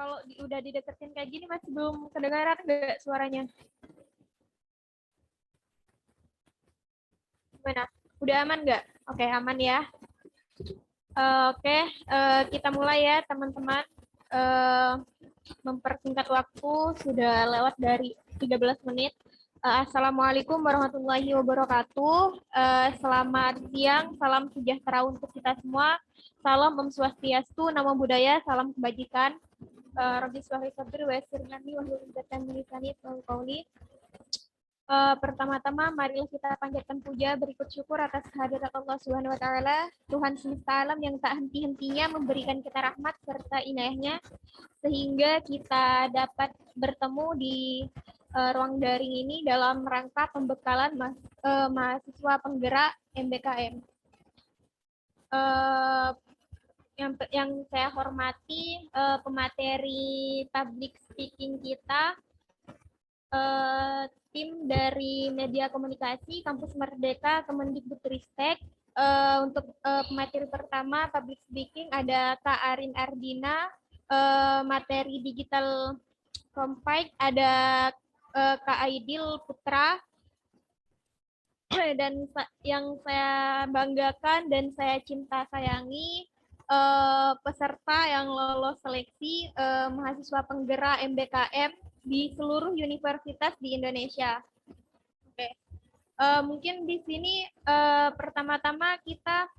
Kalau udah dideketin kayak gini masih belum kedengaran nggak suaranya? Gimana? Udah aman nggak? Oke, aman ya. Oke, kita mulai ya teman-teman. Mempersingkat waktu, sudah lewat dari 13 menit. Assalamualaikum warahmatullahi wabarakatuh. Selamat siang, salam sejahtera untuk kita semua. Salam Om Swastiastu, Namo Buddhaya, salam kebajikan. Rabbi shrah li sadri wa yassir li amri wahlul 'uqdatam min lisani yafqahu qawli. Pertama-tama marilah kita panjatkan puja berikut syukur atas kehadirat Allah Subhanahu wa taala, Tuhan semesta alam yang tak henti-hentinya memberikan kita rahmat serta inayahnya sehingga kita dapat bertemu di ruang daring ini dalam rangka pembekalan mahasiswa penggerak MBKM. Yang saya hormati pemateri public speaking kita, tim dari Media Komunikasi Kampus Merdeka Kemendikbudristek. Untuk pemateri pertama public speaking ada Kak Arin Ardina, materi digital compact ada Kak Aidil Putra, dan yang saya banggakan dan saya cinta sayangi peserta yang lolos seleksi mahasiswa penggerak MBKM di seluruh universitas di Indonesia. Oke. Mungkin di sini pertama-tama kita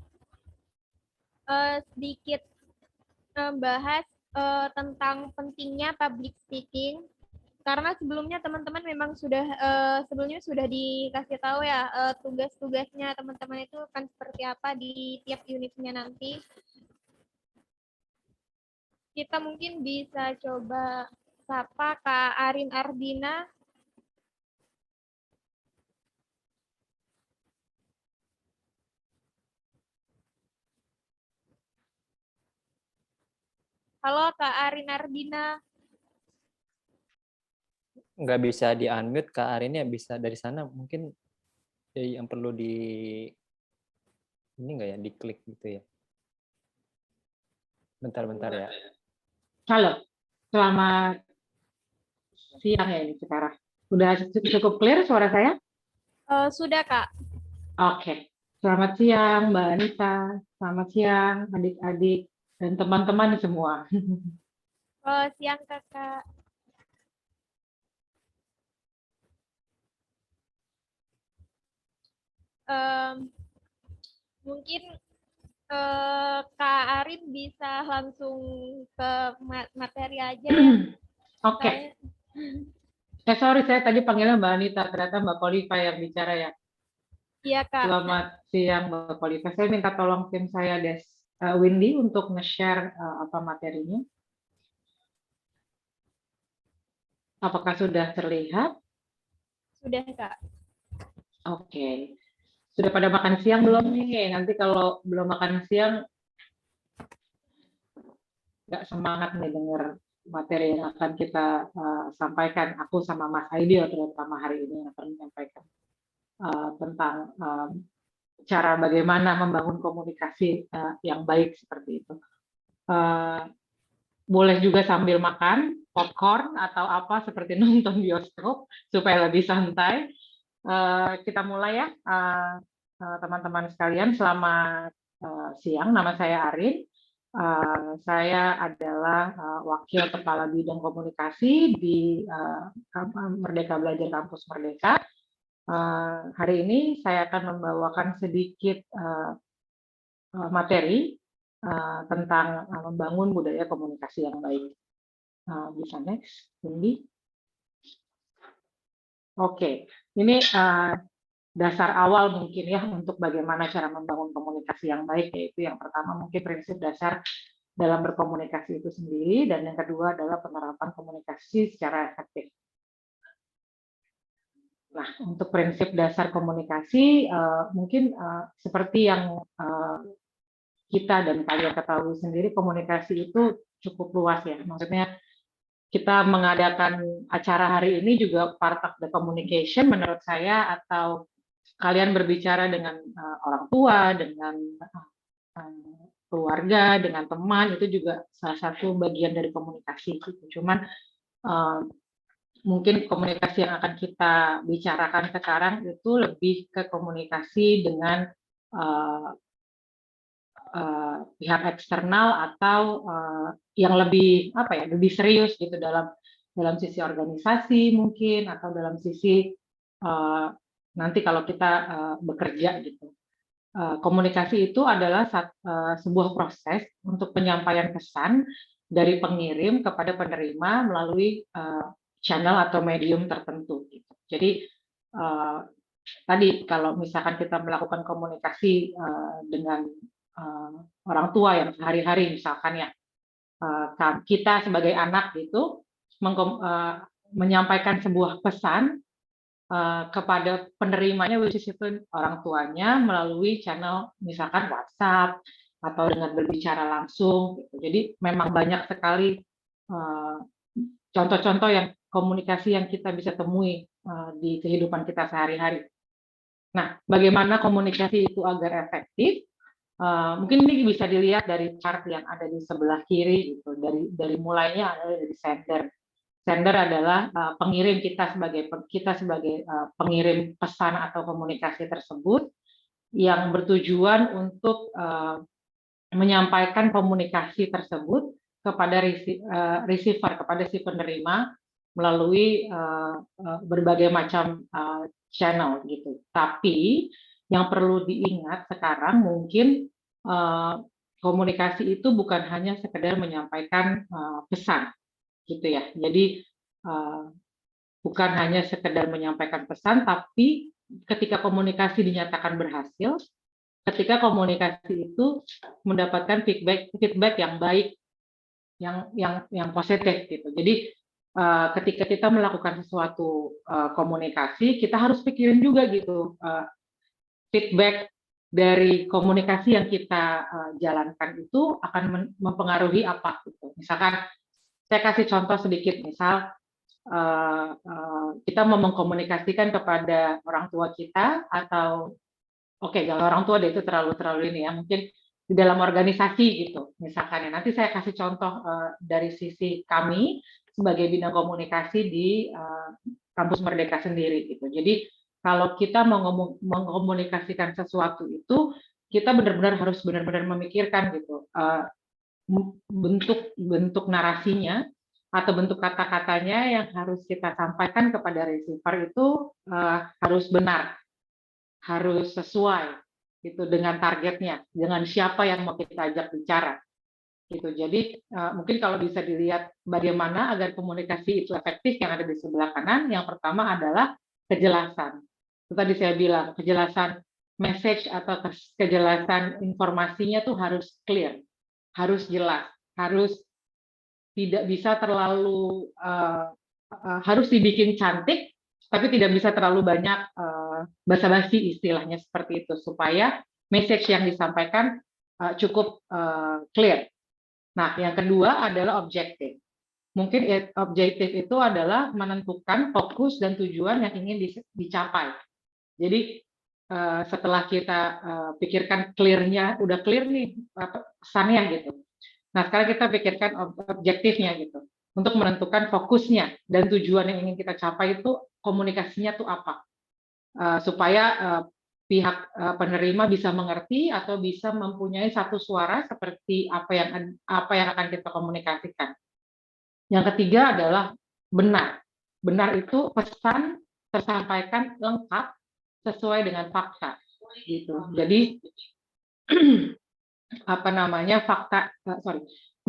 sedikit bahas tentang pentingnya public speaking, karena sebelumnya teman-teman memang sudah sebelumnya sudah dikasih tahu ya tugas-tugasnya teman-teman itu akan seperti apa di tiap unitnya nanti. Kita mungkin bisa coba sapa Kak Arin Ardina. Halo Kak Arin Ardina. Nggak bisa di-unmute Kak Arinnya, bisa dari sana mungkin yang perlu di ini nggak ya, diklik gitu ya. Bentar ya. Halo, selamat siang ya ini sekarang. Udah cukup clear suara saya? Sudah Kak. Oke, selamat siang Mbak Anita, selamat siang adik-adik dan teman-teman semua. Siang Kakak. Mungkin Kak Arin bisa langsung ke materi aja ya. Oke. Sorry, saya tadi panggilnya Mbak Anita, ternyata Mbak Polifa yang bicara ya. Iya Kak. Selamat siang Mbak Polifa. Saya minta tolong tim saya Windy untuk nge-share apa materinya. Apakah sudah terlihat? Sudah Kak. Oke. Sudah pada makan siang belum nih? Nanti kalau belum makan siang nggak semangat nih dengar materi yang akan kita sampaikan. Aku sama Mas Aidil terutama hari ini akan menyampaikan tentang cara bagaimana membangun komunikasi yang baik seperti itu. Boleh juga sambil makan popcorn atau apa seperti nonton bioskop supaya lebih santai. Kita mulai ya, teman-teman sekalian. Selamat siang, nama saya Arin. Saya adalah Wakil Kepala Bidang Komunikasi di Merdeka Belajar Kampus Merdeka. Hari ini saya akan membawakan sedikit materi tentang membangun budaya komunikasi yang baik. Bisa next, Cindy. Oke, ini dasar awal mungkin ya untuk bagaimana cara membangun komunikasi yang baik, yaitu yang pertama mungkin prinsip dasar dalam berkomunikasi itu sendiri, dan yang kedua adalah penerapan komunikasi secara efektif. Nah, untuk prinsip dasar komunikasi, mungkin seperti yang kita dan kalian ketahui sendiri, komunikasi itu cukup luas ya. Maksudnya kita mengadakan acara hari ini juga part of the communication menurut saya, atau kalian berbicara dengan orang tua, dengan keluarga, dengan teman, itu juga salah satu bagian dari komunikasi. Cuman mungkin komunikasi yang akan kita bicarakan sekarang itu lebih ke komunikasi dengan pihak eksternal, atau yang lebih lebih serius gitu dalam sisi organisasi mungkin, atau dalam sisi nanti kalau kita bekerja gitu. Komunikasi itu adalah sebuah proses untuk penyampaian pesan dari pengirim kepada penerima melalui channel atau medium tertentu gitu. Jadi tadi kalau misalkan kita melakukan komunikasi dengan orang tua yang sehari-hari, misalkan ya kita sebagai anak gitu menyampaikan sebuah pesan kepada penerimanya, which is itu orang tuanya, melalui channel misalkan WhatsApp atau dengan berbicara langsung gitu. Jadi memang banyak sekali contoh-contoh yang komunikasi yang kita bisa temui di kehidupan kita sehari-hari. Nah, bagaimana komunikasi itu agar efektif? Mungkin ini bisa dilihat dari chart yang ada di sebelah kiri gitu. Dari mulainya adalah dari sender. Sender adalah pengirim, kita sebagai pengirim pesan atau komunikasi tersebut yang bertujuan untuk menyampaikan komunikasi tersebut kepada receiver, kepada si penerima melalui berbagai macam channel gitu. Tapi yang perlu diingat sekarang mungkin komunikasi itu bukan hanya sekedar menyampaikan pesan gitu ya. Jadi bukan hanya sekedar menyampaikan pesan, tapi ketika komunikasi dinyatakan berhasil, ketika komunikasi itu mendapatkan feedback yang baik, yang positif gitu. Jadi ketika kita melakukan sesuatu komunikasi, kita harus pikirin juga gitu feedback dari komunikasi yang kita jalankan itu akan mempengaruhi apa gitu. Misalkan saya kasih contoh sedikit, misal kita mau mengkomunikasikan kepada orang tua kita, atau kalau orang tua itu terlalu ini ya, mungkin di dalam organisasi gitu misalkan ya. Nanti saya kasih contoh dari sisi kami sebagai bidang komunikasi di Kampus Merdeka sendiri gitu. Jadi kalau kita mau mengkomunikasikan sesuatu itu, kita benar-benar harus memikirkan gitu bentuk narasinya atau bentuk kata-katanya yang harus kita sampaikan kepada receiver itu harus benar, harus sesuai gitu dengan targetnya, dengan siapa yang mau kita ajak bicara gitu. Jadi mungkin kalau bisa dilihat bagaimana agar komunikasi itu efektif, yang ada di sebelah kanan, yang pertama adalah kejelasan. Itu tadi saya bilang, kejelasan message atau kejelasan informasinya tuh harus clear, harus jelas, harus tidak bisa terlalu harus dibikin cantik, tapi tidak bisa terlalu banyak basa-basi, istilahnya seperti itu, supaya message yang disampaikan cukup clear. Nah, yang kedua adalah objektif. Mungkin objektif itu adalah menentukan fokus dan tujuan yang ingin dicapai. Jadi setelah kita pikirkan clear-nya, udah clear nih pesannya gitu. Nah, sekarang kita pikirkan objektifnya gitu. Untuk menentukan fokusnya dan tujuan yang ingin kita capai itu, komunikasinya tuh apa. Supaya pihak penerima bisa mengerti atau bisa mempunyai satu suara seperti apa yang akan kita komunikasikan. Yang ketiga adalah benar. Benar itu pesan tersampaikan lengkap sesuai dengan fakta gitu. Jadi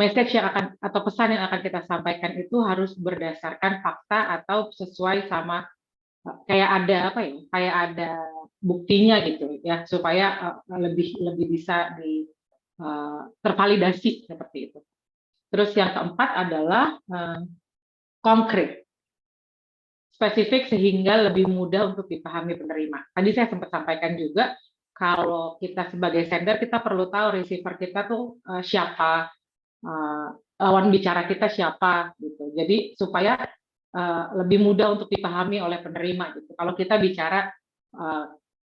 message yang akan atau pesan yang akan kita sampaikan itu harus berdasarkan fakta atau sesuai sama kayak ada buktinya gitu ya, supaya lebih bisa tervalidasi seperti itu. Terus yang keempat adalah konkret, spesifik sehingga lebih mudah untuk dipahami penerima. Tadi saya sempat sampaikan juga, kalau kita sebagai sender, kita perlu tahu receiver kita tuh siapa, lawan bicara kita siapa, gitu. Jadi supaya lebih mudah untuk dipahami oleh penerima, gitu. Kalau kita bicara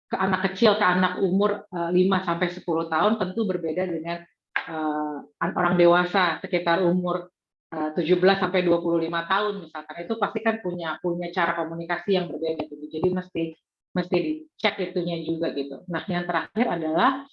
ke anak kecil, ke anak umur 5-10 tahun, tentu berbeda dengan orang dewasa sekitar umur 17-25 tahun misalkan. Itu pasti kan punya cara komunikasi yang berbeda gitu. Jadi mesti dicek itunya juga gitu. Nah, yang terakhir adalah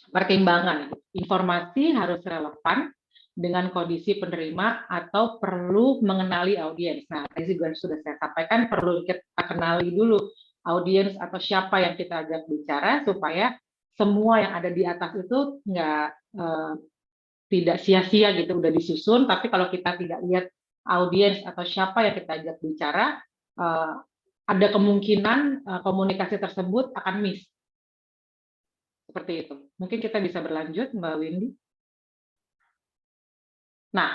pertimbangan. Informasi harus relevan dengan kondisi penerima atau perlu mengenali audiens. Nah, tadi juga sudah saya sampaikan, perlu kita kenali dulu audiens atau siapa yang kita ajak bicara supaya semua yang ada di atas itu tidak sia-sia gitu, udah disusun, tapi kalau kita tidak lihat audiens atau siapa yang kita ajak bicara, ada kemungkinan komunikasi tersebut akan miss. Seperti itu. Mungkin kita bisa berlanjut, Mbak Windy. Nah,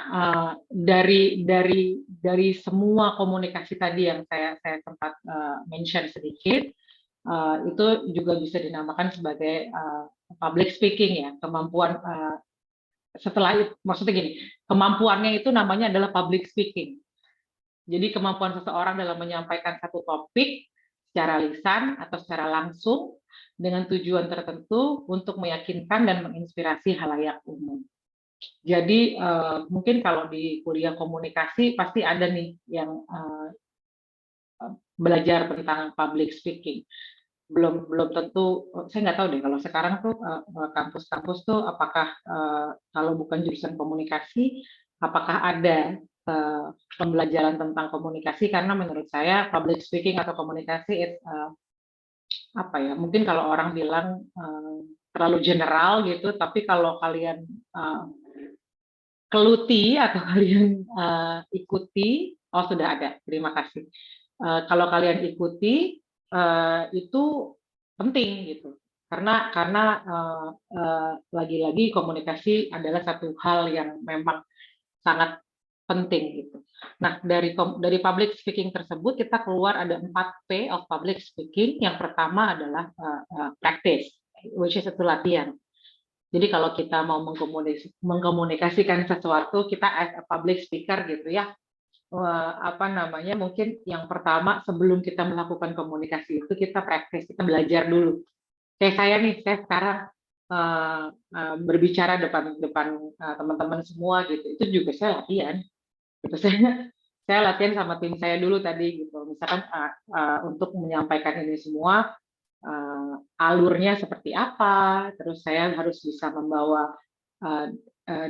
dari semua komunikasi tadi yang saya sempat mention sedikit, itu juga bisa dinamakan sebagai public speaking ya, kemampuan setelah itu, maksudnya gini, kemampuannya itu namanya adalah public speaking. Jadi kemampuan seseorang dalam menyampaikan satu topik secara lisan atau secara langsung dengan tujuan tertentu untuk meyakinkan dan menginspirasi halayak umum. Jadi mungkin kalau di kuliah komunikasi pasti ada nih yang belajar tentang public speaking. Belum tentu, saya nggak tahu deh kalau sekarang tuh kampus-kampus tuh apakah kalau bukan jurusan komunikasi, apakah ada pembelajaran tentang komunikasi, karena menurut saya public speaking atau komunikasi apa ya, mungkin kalau orang bilang terlalu general gitu, tapi kalau kalian keluti atau kalian ikuti, oh sudah ada, terima kasih. Kalau kalian ikuti itu penting gitu, karena lagi-lagi komunikasi adalah satu hal yang memang sangat penting gitu. Nah, dari public speaking tersebut kita keluar ada 4P of public speaking. Yang pertama adalah practice, which is itu latihan. Jadi kalau kita mau mengkomunikasikan sesuatu, kita as a public speaker gitu ya, mungkin yang pertama sebelum kita melakukan komunikasi itu kita praktis, kita belajar dulu. Kayak saya nih, saya sekarang berbicara depan teman-teman semua gitu, itu juga saya latihan. Gitu. Saya latihan sama tim saya dulu tadi gitu. Misalkan untuk menyampaikan ini semua, alurnya seperti apa, terus saya harus bisa membawa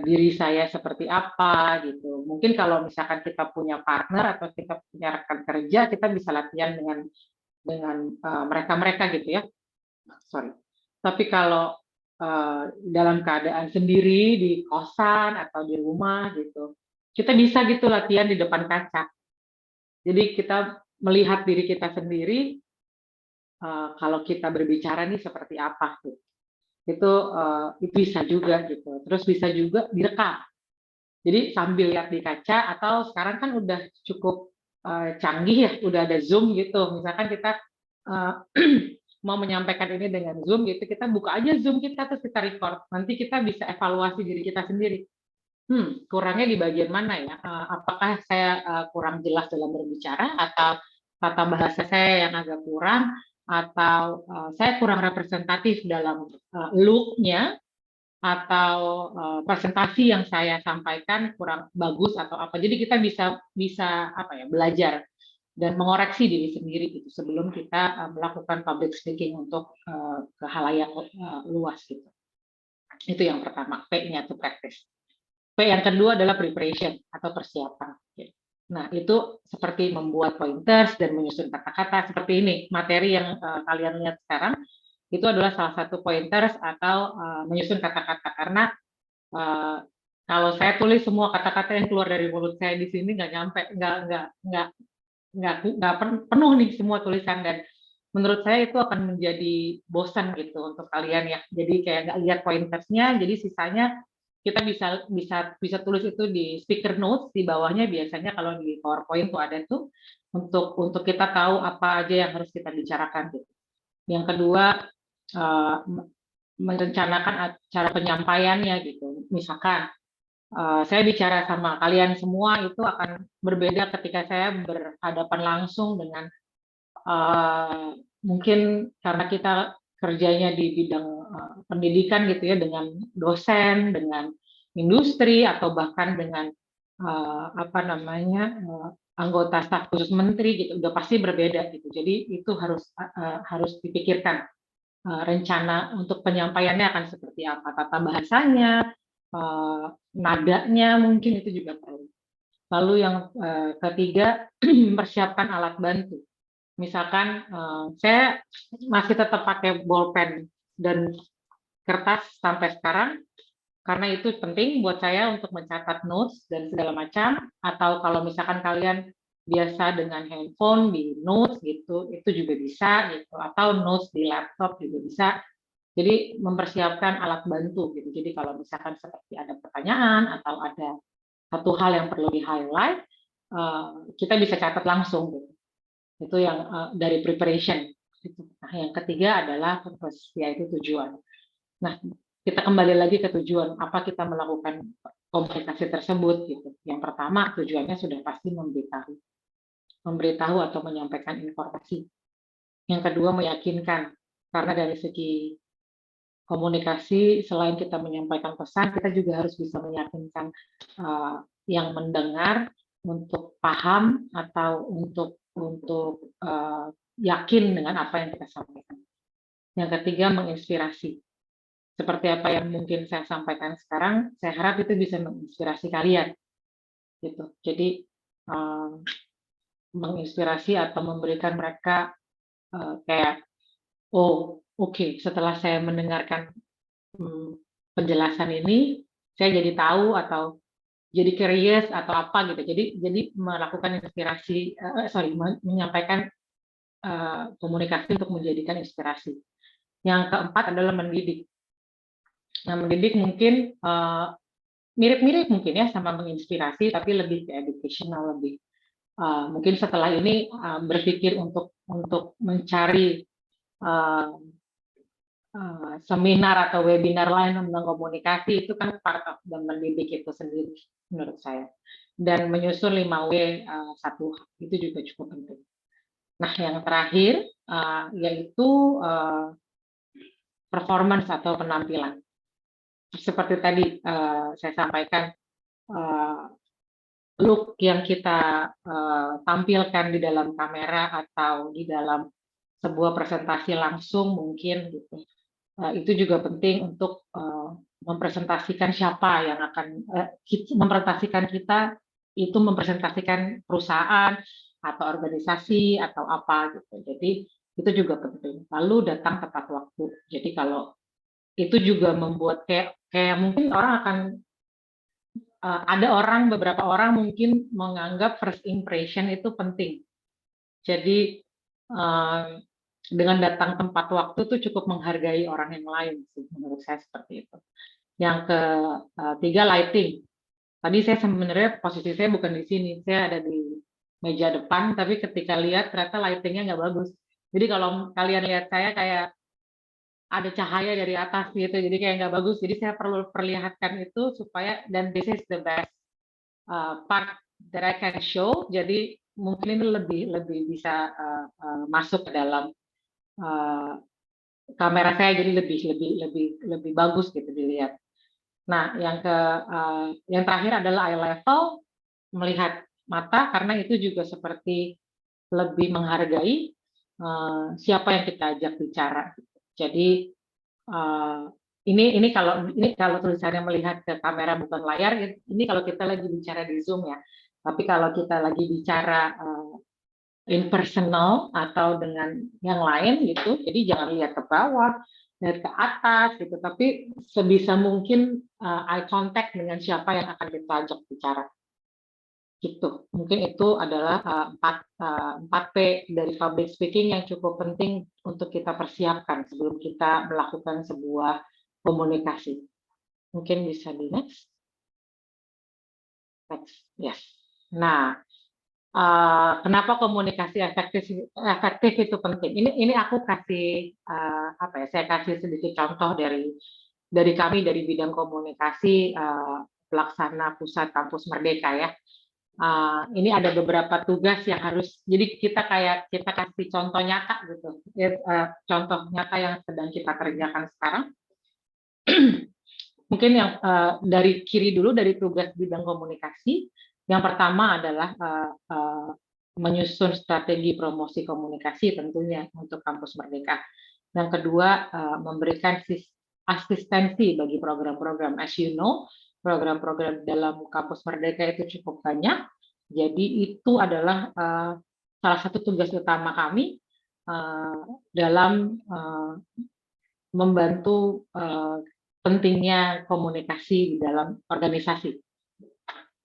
diri saya seperti apa gitu. Mungkin kalau misalkan kita punya partner atau kita punya rekan kerja, kita bisa latihan dengan mereka gitu ya. Sorry. Tapi kalau dalam keadaan sendiri di kosan atau di rumah gitu, kita bisa gitu latihan di depan kaca. Jadi kita melihat diri kita sendiri, kalau kita berbicara nih seperti apa gitu. Itu bisa juga gitu. Terus bisa juga direkam. Jadi sambil lihat di kaca, atau sekarang kan udah cukup canggih ya, udah ada Zoom gitu. Misalkan kita mau menyampaikan ini dengan Zoom gitu, kita buka aja Zoom kita terus kita record. Nanti kita bisa evaluasi diri kita sendiri. Kurangnya di bagian mana ya? Apakah saya kurang jelas dalam berbicara, atau tata bahasa saya yang agak kurang, atau saya kurang representatif dalam look-nya, atau presentasi yang saya sampaikan kurang bagus atau apa. Jadi kita bisa belajar dan mengoreksi diri sendiri gitu sebelum kita melakukan public speaking untuk ke halayak luas gitu. Itu yang pertama, P-nya itu practice. P yang kedua adalah preparation atau persiapan. Nah, itu seperti membuat pointers dan menyusun kata-kata seperti ini. Materi yang kalian lihat sekarang itu adalah salah satu pointers atau menyusun kata-kata, karena kalau saya tulis semua kata-kata yang keluar dari mulut saya di sini nggak nyampe, nggak penuh nih semua tulisan, dan menurut saya itu akan menjadi bosan gitu untuk kalian ya. Jadi kayak nggak lihat pointersnya, jadi sisanya kita bisa tulis itu di speaker notes, di bawahnya biasanya kalau di PowerPoint tuh ada tuh untuk kita tahu apa aja yang harus kita bicarakan gitu. Yang kedua, merencanakan cara penyampaiannya gitu. Misalkan saya bicara sama kalian semua itu akan berbeda ketika saya berhadapan langsung dengan mungkin karena kita kerjanya di bidang pendidikan gitu ya, dengan dosen, dengan industri, atau bahkan dengan apa namanya anggota staf khusus menteri gitu, udah pasti berbeda gitu. Jadi itu harus dipikirkan rencana untuk penyampaiannya akan seperti apa, tata bahasanya, nadanya mungkin itu juga perlu. Lalu yang ketiga, persiapkan alat bantu. Misalkan saya masih tetap pakai bolpen dan kertas sampai sekarang, karena itu penting buat saya untuk mencatat notes dan segala macam. Atau kalau misalkan kalian biasa dengan handphone di notes gitu, itu juga bisa gitu. Atau notes di laptop juga bisa. Jadi mempersiapkan alat bantu gitu. Jadi kalau misalkan seperti ada pertanyaan atau ada satu hal yang perlu di-highlight, kita bisa catat langsung gitu. Itu yang dari preparation. Nah, yang ketiga adalah purpose, yaitu tujuan. Nah, kita kembali lagi ke tujuan, apa kita melakukan komunikasi tersebut gitu. Yang pertama, tujuannya sudah pasti memberitahu atau menyampaikan informasi. Yang kedua, meyakinkan, karena dari segi komunikasi selain kita menyampaikan pesan, kita juga harus bisa meyakinkan yang mendengar untuk paham atau untuk yakin dengan apa yang kita sampaikan. Yang ketiga, menginspirasi. Seperti apa yang mungkin saya sampaikan sekarang, saya harap itu bisa menginspirasi kalian. Gitu. Jadi menginspirasi atau memberikan mereka kayak, oh oke, setelah saya mendengarkan penjelasan ini, saya jadi tahu atau jadi curious atau apa gitu. Jadi melakukan inspirasi, menyampaikan komunikasi untuk menjadikan inspirasi. Yang keempat adalah mendidik. Nah, mendidik mungkin mirip-mirip mungkin ya sama menginspirasi, tapi lebih ke educational, lebih mungkin setelah ini berpikir untuk mencari seminar atau webinar lain tentang komunikasi, itu kan part of the mendidik itu sendiri menurut saya. Dan menyusun 5W 1 itu juga cukup penting. Nah, yang terakhir yaitu performance atau penampilan. Seperti tadi saya sampaikan, look yang kita tampilkan di dalam kamera atau di dalam sebuah presentasi langsung mungkin gitu. Itu juga penting untuk mempresentasikan siapa yang akan mempresentasikan kita, itu mempresentasikan perusahaan atau organisasi atau apa gitu. Jadi itu juga penting. Lalu datang tepat waktu. Jadi kalau itu juga membuat kayak mungkin orang akan ada beberapa orang mungkin menganggap first impression itu penting. Jadi dengan datang tempat waktu itu cukup menghargai orang yang lain sih, menurut saya seperti itu. Yang ketiga, lighting. Tadi saya sebenarnya posisi saya bukan di sini, saya ada di meja depan, tapi ketika lihat ternyata lightingnya nggak bagus. Jadi kalau kalian lihat saya kayak ada cahaya dari atas gitu, jadi kayak nggak bagus. Jadi saya perlu perlihatkan itu supaya, dan this is the best part that I can show. Jadi mungkin ini lebih bisa masuk ke dalam kamera saya, jadi lebih bagus gitu dilihat. Nah, yang terakhir adalah eye level, melihat mata, karena itu juga seperti lebih menghargai siapa yang kita ajak bicara. Jadi ini kalau tulisannya melihat ke kamera bukan layar, ini kalau kita lagi bicara di Zoom ya. Tapi kalau kita lagi bicara impersonal atau dengan yang lain gitu, jadi jangan lihat ke bawah, lihat ke atas gitu, tapi sebisa mungkin eye contact dengan siapa yang akan kita ajak bicara. Gitu. Mungkin itu adalah 4P dari public speaking yang cukup penting untuk kita persiapkan sebelum kita melakukan sebuah komunikasi. Mungkin bisa di next. Yes. Nah, Kenapa komunikasi efektif itu penting? Ini aku kasih saya kasih sedikit contoh dari kami dari bidang komunikasi pelaksana pusat kampus Merdeka ya. Ini ada beberapa tugas yang harus, jadi kita kasih contoh nyata gitu, contoh nyata yang sedang kita kerjakan sekarang. Mungkin yang dari kiri dulu, dari tugas bidang komunikasi. Yang pertama adalah menyusun strategi promosi komunikasi tentunya untuk kampus Merdeka. Yang kedua, memberikan asistensi bagi program-program. As you know, program-program dalam kampus Merdeka itu cukup banyak. Jadi itu adalah salah satu tugas utama kami dalam membantu pentingnya komunikasi di dalam organisasi.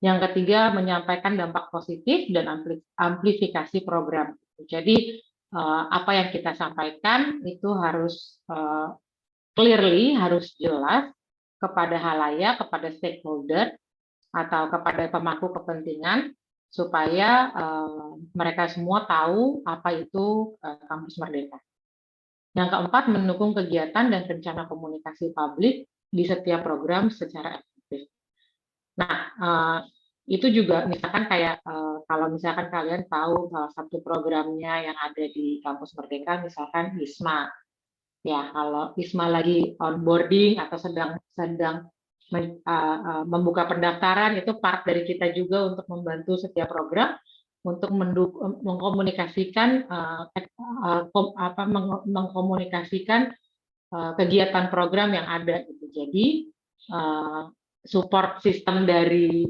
Yang ketiga, menyampaikan dampak positif dan amplifikasi program. Jadi apa yang kita sampaikan itu harus clearly, harus jelas kepada halayak, kepada stakeholder, atau kepada pemangku kepentingan, supaya mereka semua tahu apa itu Kampus Merdeka. Yang keempat, mendukung kegiatan dan rencana komunikasi publik di setiap program secara efektif. Nah, itu juga misalkan kayak kalau misalkan kalian tahu salah satu programnya yang ada di Kampus Merdeka, misalkan ISMA. Ya, kalau ISMA lagi onboarding atau sedang membuka pendaftaran, itu part dari kita juga untuk membantu setiap program untuk mengkomunikasikan kegiatan program yang ada gitu. Jadi support sistem dari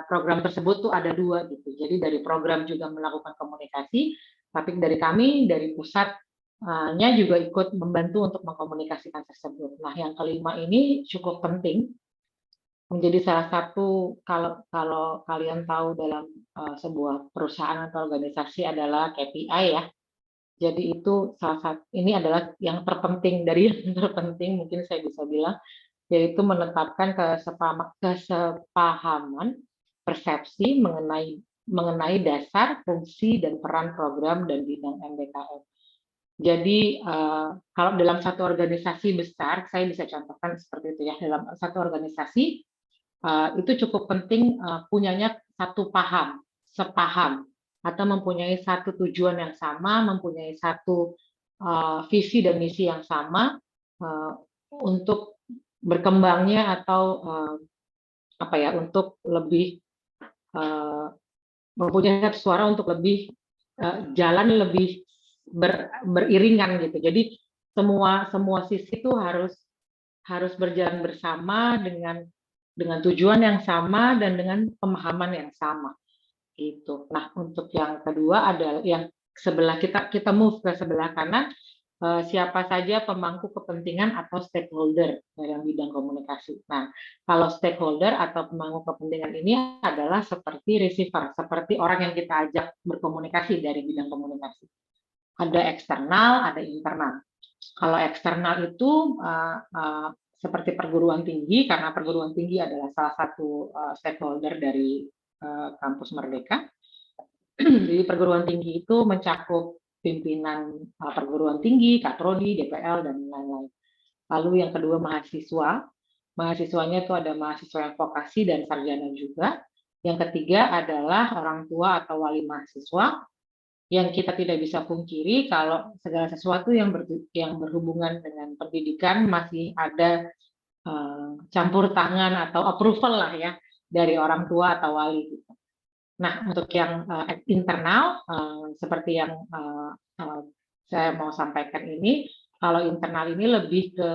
program tersebut tuh ada dua gitu. Jadi dari program juga melakukan komunikasi, tapi dari kami dari pusatnya juga ikut membantu untuk mengkomunikasikan tersebut. Nah, yang kelima ini cukup penting, menjadi salah satu, kalau kalian tahu dalam sebuah perusahaan atau organisasi adalah KPI ya. Jadi itu salah satu, ini adalah yang terpenting dari yang terpenting mungkin saya bisa bilang, yaitu menetapkan kesepahaman persepsi mengenai dasar, fungsi, dan peran program dan bidang MBKM. Jadi kalau dalam satu organisasi besar, saya bisa contohkan seperti itu ya, dalam satu organisasi itu cukup penting punyanya satu sepaham, atau mempunyai satu tujuan yang sama, mempunyai satu visi dan misi yang sama untuk berkembangnya atau untuk lebih mempunyai suara untuk lebih jalan lebih beriringan gitu. Jadi semua sisi itu harus berjalan bersama dengan tujuan yang sama dan dengan pemahaman yang sama gitu. Nah, untuk yang kedua adalah yang sebelah kita move ke sebelah kanan, siapa saja pemangku kepentingan atau stakeholder dalam bidang komunikasi. Nah, kalau stakeholder atau pemangku kepentingan ini adalah seperti receiver, seperti orang yang kita ajak berkomunikasi dari bidang komunikasi. Ada eksternal, ada internal. Kalau eksternal itu seperti perguruan tinggi, karena perguruan tinggi adalah salah satu stakeholder dari Kampus Merdeka. Jadi perguruan tinggi itu mencakup pimpinan perguruan tinggi, kaprodi, DPL, dan lain-lain. Lalu yang kedua mahasiswa. Mahasiswanya itu ada mahasiswa yang vokasi dan sarjana juga. Yang ketiga adalah orang tua atau wali mahasiswa, yang kita tidak bisa pungkiri kalau segala sesuatu yang berhubungan dengan pendidikan masih ada campur tangan atau approval lah ya dari orang tua atau wali gitu. Nah, untuk yang internal seperti yang saya mau sampaikan ini, kalau internal ini lebih ke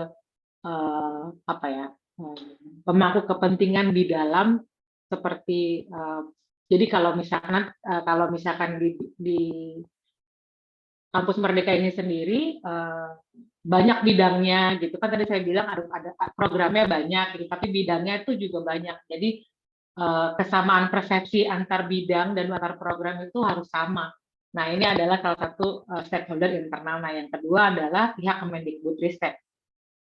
pemangku kepentingan di dalam, seperti jadi kalau misalkan di Kampus Merdeka ini sendiri banyak bidangnya gitu kan, tadi saya bilang ada programnya banyak gitu, tapi bidangnya itu juga banyak. Jadi kesamaan persepsi antar bidang dan antar program itu harus sama. Nah, ini adalah salah satu stakeholder internal. Nah, yang kedua adalah pihak Kemendikbudristek,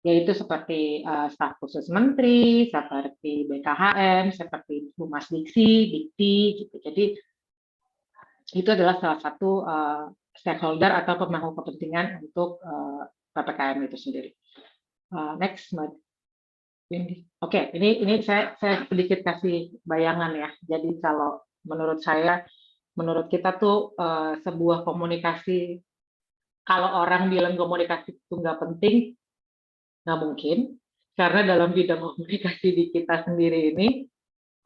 yaitu seperti staf khusus menteri, seperti BKHM, seperti Humas Dikti gitu. Jadi itu adalah salah satu stakeholder atau pemangku kepentingan untuk PPKM itu sendiri. Next, Mbak Windy. Oke, ini saya sedikit kasih bayangan ya. Jadi kalau menurut saya, menurut kita tuh sebuah komunikasi, kalau orang bilang komunikasi itu nggak penting, nggak mungkin. Karena dalam bidang komunikasi di kita sendiri ini,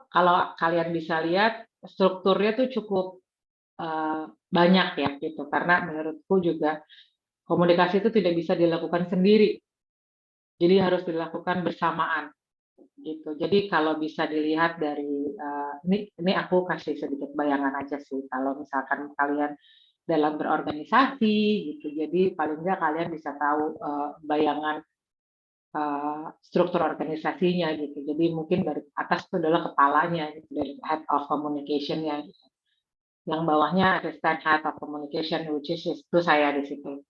kalau kalian bisa lihat, strukturnya tuh cukup banyak ya gitu. Karena menurutku juga komunikasi itu tidak bisa dilakukan sendiri. Jadi harus dilakukan bersamaan gitu. Jadi kalau bisa dilihat dari ini aku kasih sedikit bayangan aja sih. Kalau misalkan kalian dalam berorganisasi gitu, jadi paling nggak kalian bisa tahu bayangan struktur organisasinya gitu. Jadi mungkin dari atas itu adalah kepalanya, gitu, dari head of communication-nya. Gitu. Yang bawahnya assistant head of communication, which is itu saya di situ.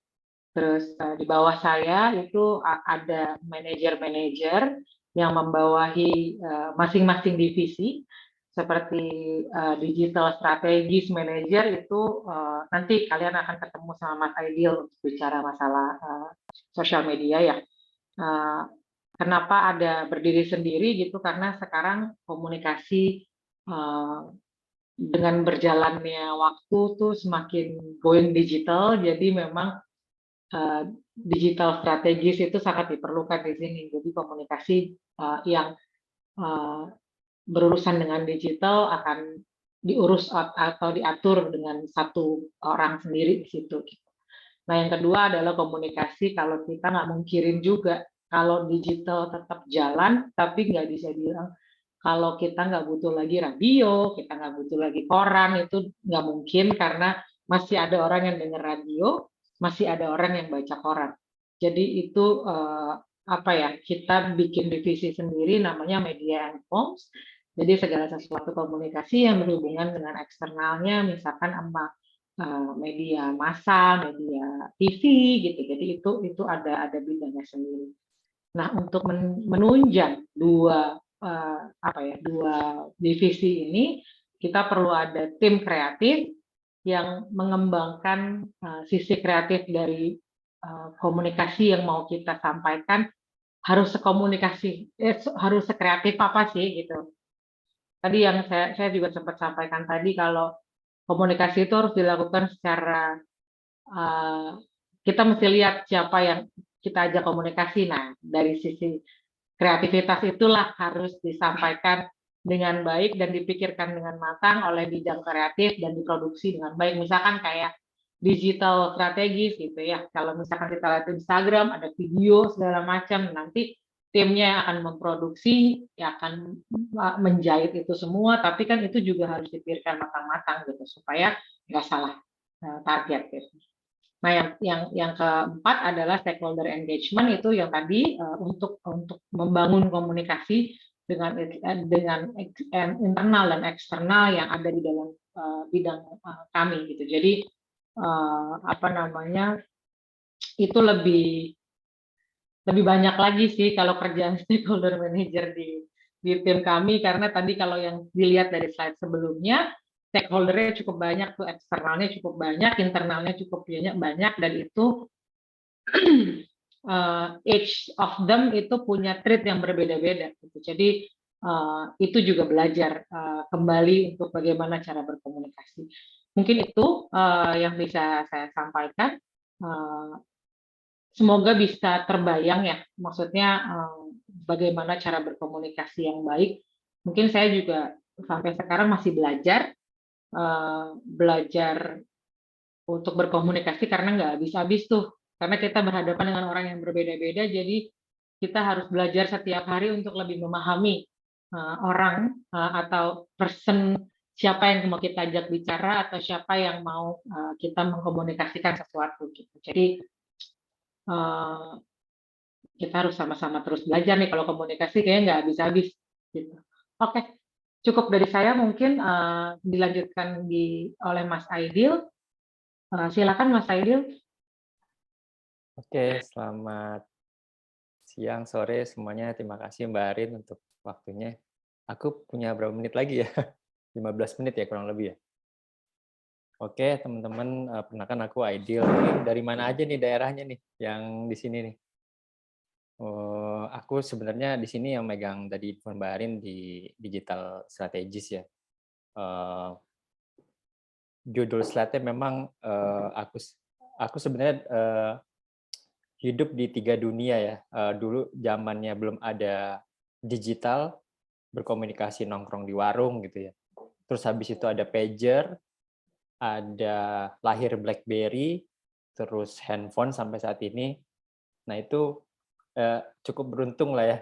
Terus di bawah saya itu ada manajer-manajer yang membawahi masing-masing divisi, seperti digital strategis manager itu nanti kalian akan ketemu sama Mas Aidil untuk bicara masalah sosial media ya. Kenapa ada berdiri sendiri gitu? Karena sekarang komunikasi dengan berjalannya waktu tuh semakin going digital, jadi memang digital strategis itu sangat diperlukan di sini. Jadi komunikasi yang berurusan dengan digital akan diurus atau diatur dengan satu orang sendiri di situ. Nah, yang kedua adalah komunikasi. Kalau kita nggak mungkirin juga kalau digital tetap jalan, tapi nggak bisa bilang kalau kita nggak butuh lagi radio, kita nggak butuh lagi koran, itu nggak mungkin karena masih ada orang yang dengar radio, masih ada orang yang baca koran. Jadi itu apa ya? Kita bikin divisi sendiri namanya Media and Comms. Jadi segala sesuatu komunikasi yang berhubungan dengan eksternalnya, misalkan sama media massa, media TV gitu. Jadi itu ada bidangnya sendiri. Nah, untuk menunjang dua divisi ini, kita perlu ada tim kreatif yang mengembangkan sisi kreatif dari komunikasi yang mau kita sampaikan, harus harus sekreatif apa sih gitu. Tadi yang saya juga sempat sampaikan tadi, kalau komunikasi itu harus dilakukan secara kita mesti lihat siapa yang kita ajak komunikasi. Nah, dari sisi kreativitas itulah harus disampaikan dengan baik dan dipikirkan dengan matang oleh bidang kreatif dan diproduksi dengan baik. Misalkan kayak digital strategis gitu ya. Kalau misalkan kita lihat Instagram ada video segala macam, nanti timnya akan memproduksi, ya akan menjahit itu semua, tapi kan itu juga harus dipikirkan matang-matang gitu supaya nggak salah target gitu. Nah, yang keempat adalah stakeholder engagement, itu yang tadi untuk membangun komunikasi dengan internal dan eksternal yang ada di dalam bidang kami gitu. Jadi itu lebih banyak lagi sih kalau kerjaan stakeholder manager di tim kami, karena tadi kalau yang dilihat dari slide sebelumnya, stakeholder-nya cukup banyak tuh, eksternalnya cukup banyak, internalnya cukup banyak, dan itu each of them itu punya trait yang berbeda-beda gitu. Jadi itu juga belajar kembali untuk bagaimana cara berkomunikasi. Mungkin itu yang bisa saya sampaikan. Semoga bisa terbayang ya, maksudnya bagaimana cara berkomunikasi yang baik. Mungkin saya juga sampai sekarang masih belajar untuk berkomunikasi, karena nggak habis-habis tuh. Karena kita berhadapan dengan orang yang berbeda-beda, jadi kita harus belajar setiap hari untuk lebih memahami orang atau person, siapa yang mau kita ajak bicara atau siapa yang mau kita mengkomunikasikan sesuatu gitu. Jadi kita harus sama-sama terus belajar nih, kalau komunikasi kayaknya nggak habis-habis gitu. Oke, cukup dari saya, mungkin dilanjutkan oleh Mas Aidil. Silakan Mas Aidil. Oke, selamat siang, sore semuanya. Terima kasih Mbak Arin untuk waktunya. Aku punya berapa menit lagi ya? 15 menit ya kurang lebih ya? Oke, teman-teman, perkenalkan aku Aidil. Ini dari mana aja nih daerahnya nih yang di sini nih? Aku sebenarnya di sini yang megang tadi info Mbak Arin di digital strategis ya. Eee, Judul slide-nya memang, aku sebenarnya, hidup di 3 dunia ya. Dulu zamannya belum ada digital, berkomunikasi nongkrong di warung gitu ya. Terus habis itu ada pager, ada lahir BlackBerry, terus handphone sampai saat ini. Nah itu, cukup beruntung lah ya,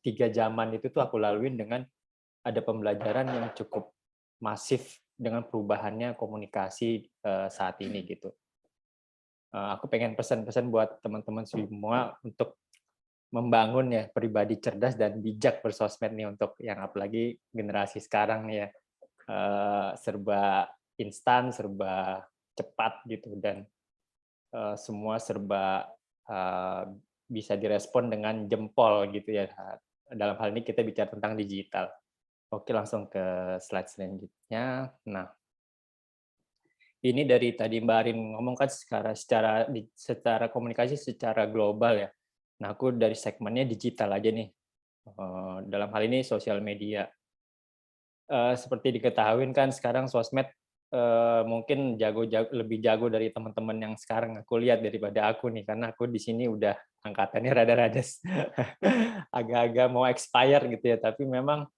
3 zaman itu tuh aku laluin dengan ada pembelajaran yang cukup masif dengan perubahannya komunikasi, saat ini gitu. Aku pengen pesan-pesan buat teman-teman semua untuk membangun ya pribadi cerdas dan bijak bersosmed nih untuk yang apalagi generasi sekarang nih ya, serba instan, serba cepat gitu dan, semua serba, bisa direspon dengan jempol gitu ya, dalam hal ini kita bicara tentang digital. Oke langsung ke slide selanjutnya. Nah, ini dari tadi Mbak Arin ngomong kan secara komunikasi secara global ya. Nah, aku dari segmennya digital aja nih, dalam hal ini sosial media. Seperti diketahui kan sekarang sosmed, mungkin lebih jago dari teman-teman yang sekarang aku lihat daripada aku nih, karena aku di sini udah angkatannya rada-rada agak-agak mau expire gitu ya, tapi memang,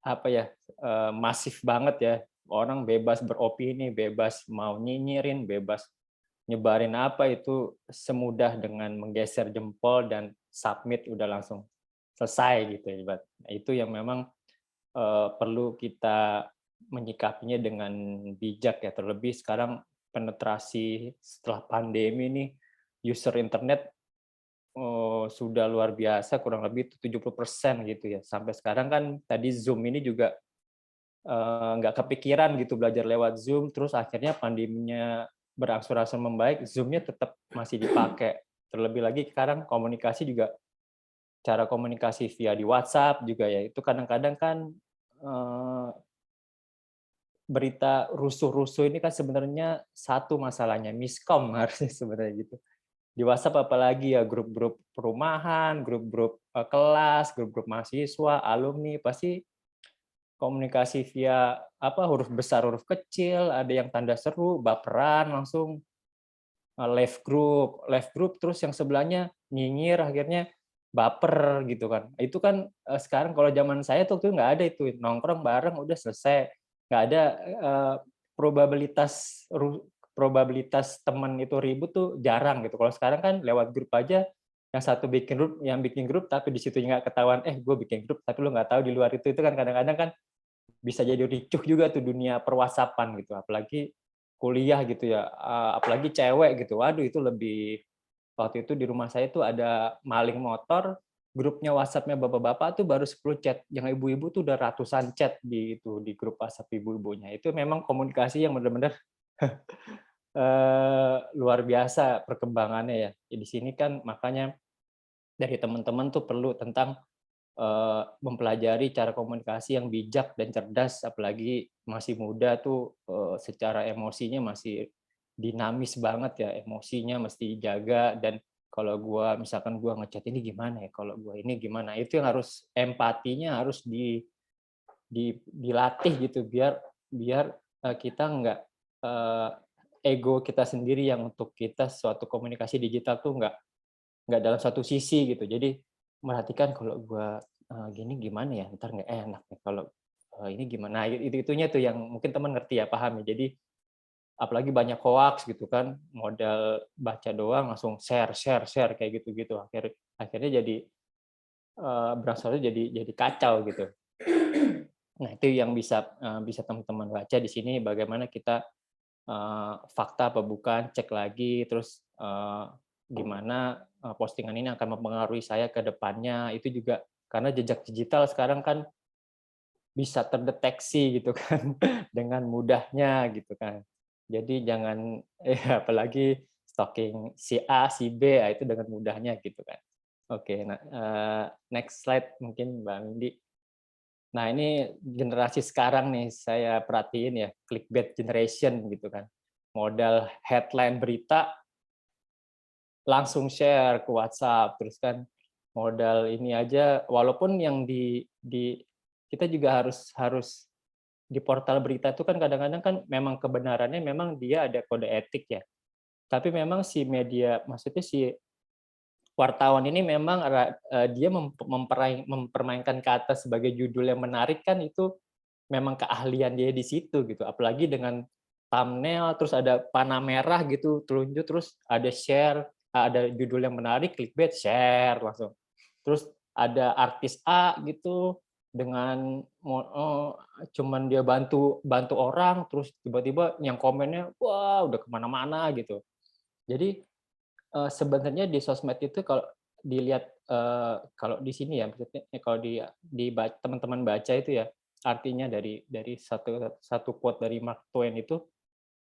apa ya, masif banget ya, orang bebas beropini, bebas mau nyinyirin, bebas nyebarin apa itu semudah dengan menggeser jempol dan submit udah langsung selesai gitu ya, Nah, itu yang memang, perlu kita menyikapinya dengan bijak ya, terlebih sekarang penetrasi setelah pandemi nih, user internet, sudah luar biasa kurang lebih 70% gitu ya. Sampai sekarang kan tadi Zoom ini juga, nggak kepikiran gitu belajar lewat Zoom, terus akhirnya pandeminya berangsur-angsur membaik, Zoom-nya tetap masih dipakai. Terlebih lagi sekarang komunikasi juga, cara komunikasi via di WhatsApp juga ya, itu kadang-kadang kan, eee, berita rusuh-rusuh ini kan sebenarnya satu masalahnya, miskom harusnya sebenarnya gitu. Di WhatsApp apalagi ya grup-grup perumahan, grup-grup, kelas, grup-grup mahasiswa, alumni, pasti komunikasi via apa, huruf besar, huruf kecil, ada yang tanda seru, baperan, langsung left group, terus yang sebelahnya nyinyir, akhirnya baper gitu kan. Itu kan, sekarang kalau zaman saya tuh nggak ada itu, nongkrong bareng udah selesai, nggak ada, probabilitas probabilitas teman itu ribut tuh jarang gitu. Kalau sekarang kan lewat grup aja, yang bikin grup tapi di situ nggak ketahuan, gue bikin grup tapi lu nggak tahu di luar itu kan kadang-kadang kan bisa jadi ricuh juga tuh dunia per-WhatsApp-an gitu, apalagi kuliah gitu ya, apalagi cewek gitu, waduh itu lebih waktu itu di rumah saya tuh ada maling motor, grupnya WhatsApp-nya bapak-bapak tuh baru 10 chat, yang ibu-ibu tuh udah ratusan chat di grup WhatsApp ibu-ibunya. Itu memang komunikasi yang benar-benar, luar biasa perkembangannya ya. Di sini kan makanya dari teman-teman tuh perlu tentang mempelajari cara komunikasi yang bijak dan cerdas, apalagi masih muda tuh, secara emosinya masih dinamis banget ya, emosinya mesti dijaga dan kalau misalkan gua ngechat ini gimana ya, kalau gua ini gimana, itu yang harus empatinya harus dilatih gitu biar biar, kita nggak, eee, ego kita sendiri yang untuk kita suatu komunikasi digital tuh nggak dalam satu sisi gitu. Jadi merhatikan kalau gua, gini gimana ya, ntar nggak enak nih kalau, ini gimana. Nah, itunya tuh yang mungkin teman ngerti ya, paham ya. Jadi apalagi banyak hoaks gitu kan, modal baca doang langsung share share share kayak gitu-gitu. Akhirnya jadi, berasanya jadi kacau gitu. Nah, itu yang bisa teman-teman baca di sini bagaimana kita, fakta apa bukan, cek lagi, terus, gimana, postingan ini akan mempengaruhi saya ke depannya, itu juga karena jejak digital sekarang kan bisa terdeteksi gitu kan, dengan mudahnya gitu kan. Jadi jangan apalagi stalking si A, si B, itu dengan mudahnya gitu kan. Oke, nah, next slide mungkin Mbak Mindi. Nah, ini generasi sekarang nih saya perhatiin ya, clickbait generation gitu kan. Modal headline berita langsung share ke WhatsApp, terus kan modal ini aja walaupun yang di kita juga harus di portal berita itu kan kadang-kadang kan memang kebenarannya memang dia ada kode etik ya. Tapi memang si media maksudnya si wartawan ini memang dia mempermainkan kata sebagai judul yang menarik kan itu memang keahlian dia di situ gitu. Apalagi dengan thumbnail, terus ada panah merah gitu, telunjuk, terus ada share, ada judul yang menarik, clickbait, share langsung. Terus ada artis A gitu dengan cuman dia bantu bantu orang, terus tiba-tiba yang komennya wah udah kemana-mana gitu. Jadi sebenarnya di sosmed itu kalau dilihat, kalau di sini ya maksudnya kalau teman-teman baca itu ya, artinya dari satu satu quote dari Mark Twain itu,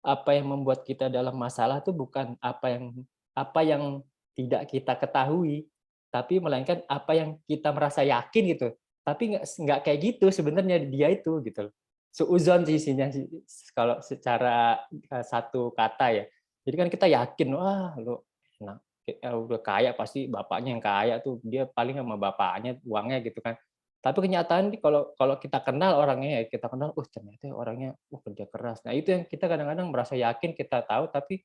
apa yang membuat kita dalam masalah itu bukan apa yang tidak kita ketahui, tapi melainkan apa yang kita merasa yakin gitu. Tapi nggak kayak gitu sebenarnya dia itu gitu loh. Suudzon sih isinya sih kalau secara satu kata ya. Jadi kan kita yakin, wah lu nah, udah kaya pasti bapaknya yang kaya tuh, dia paling sama bapaknya uangnya gitu kan. Tapi kenyataan kalau kalau kita kenal orangnya ya, kita kenal, ternyata orangnya kerja keras. Nah, itu yang kita kadang-kadang merasa yakin kita tahu, tapi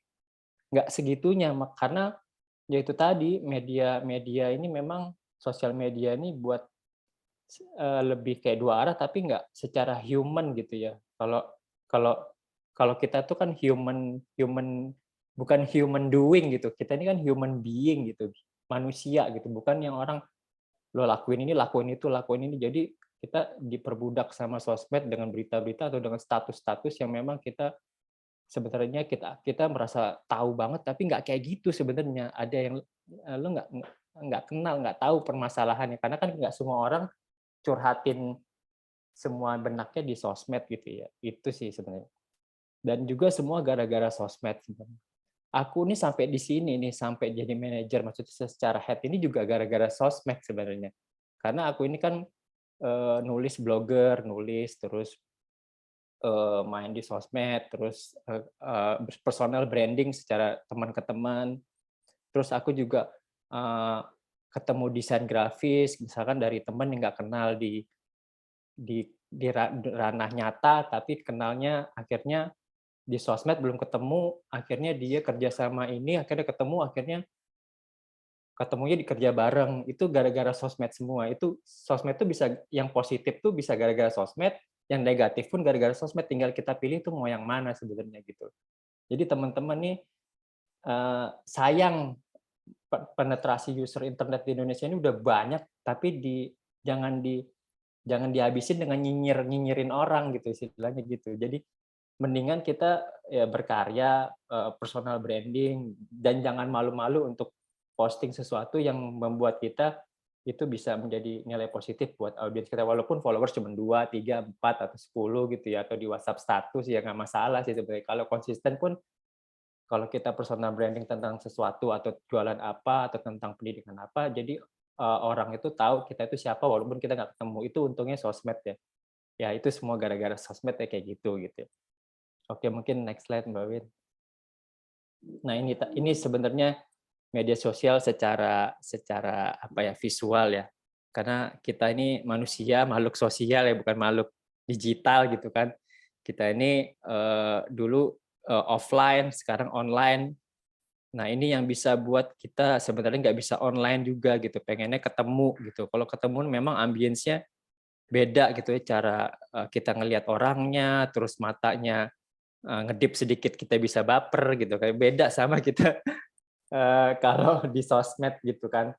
nggak segitunya. Karena ya itu tadi, media-media ini memang sosial media ini buat lebih kayak dua arah, tapi nggak secara human gitu ya. Kalau kalau kalau kita tuh kan human human bukan human doing gitu. Kita ini kan human being gitu, manusia gitu, bukan yang orang lo lakuin ini. Jadi kita diperbudak sama sosmed dengan berita-berita atau dengan status-status yang memang kita sebenarnya kita merasa tahu banget, tapi nggak kayak gitu sebenarnya. Ada yang lo nggak kenal, nggak tahu permasalahannya. Karena kan nggak semua orang curhatin semua benaknya di sosmed gitu ya. Itu sih sebenarnya. Dan juga semua gara-gara sosmed sebenarnya. Aku nih sampai di sini nih, sampai jadi manajer, maksudnya secara head ini juga gara-gara sosmed sebenarnya. Karena aku ini kan nulis blogger, nulis terus main di sosmed, terus personal branding secara teman ke teman. Terus aku juga ketemu desain grafis, misalkan dari teman yang nggak kenal di ranah nyata, tapi kenalnya akhirnya di sosmed belum ketemu, akhirnya dia kerja sama ini, akhirnya ketemunya di kerja bareng. Itu gara-gara sosmed semua. Itu sosmed tuh bisa yang positif tuh bisa gara-gara sosmed, yang negatif pun gara-gara sosmed. Tinggal kita pilih tuh mau yang mana sebenarnya gitu. Jadi teman-teman nih sayang penetrasi user internet di Indonesia ini udah banyak, tapi jangan jangan dihabisin dengan nyinyirin orang gitu istilahnya gitu. Jadi mendingan kita ya berkarya, personal branding, dan jangan malu-malu untuk posting sesuatu yang membuat kita itu bisa menjadi nilai positif buat audiens kita. Walaupun followers cuma 2, 3, 4, atau 10 gitu ya, atau di WhatsApp status ya nggak masalah sih sebenarnya. Kalau konsisten pun, kalau kita personal branding tentang sesuatu atau jualan apa, atau tentang pendidikan apa, jadi orang itu tahu kita itu siapa walaupun kita nggak ketemu. Itu untungnya sosmed ya. Ya itu semua gara-gara sosmed ya kayak gitu. Oke, mungkin next slide Mbak Win. Nah, ini sebenarnya media sosial secara apa ya, visual ya. Karena kita ini manusia, makhluk sosial ya, bukan makhluk digital gitu kan. Kita ini dulu offline, sekarang online. Nah, ini yang bisa buat kita sebenarnya nggak bisa online juga gitu. Pengennya ketemu gitu. Kalau ketemu memang ambience-nya beda gitu ya, cara kita ngelihat orangnya, terus matanya ngedip sedikit kita bisa baper gitu, kayak beda sama kita kalau di sosmed gitu kan.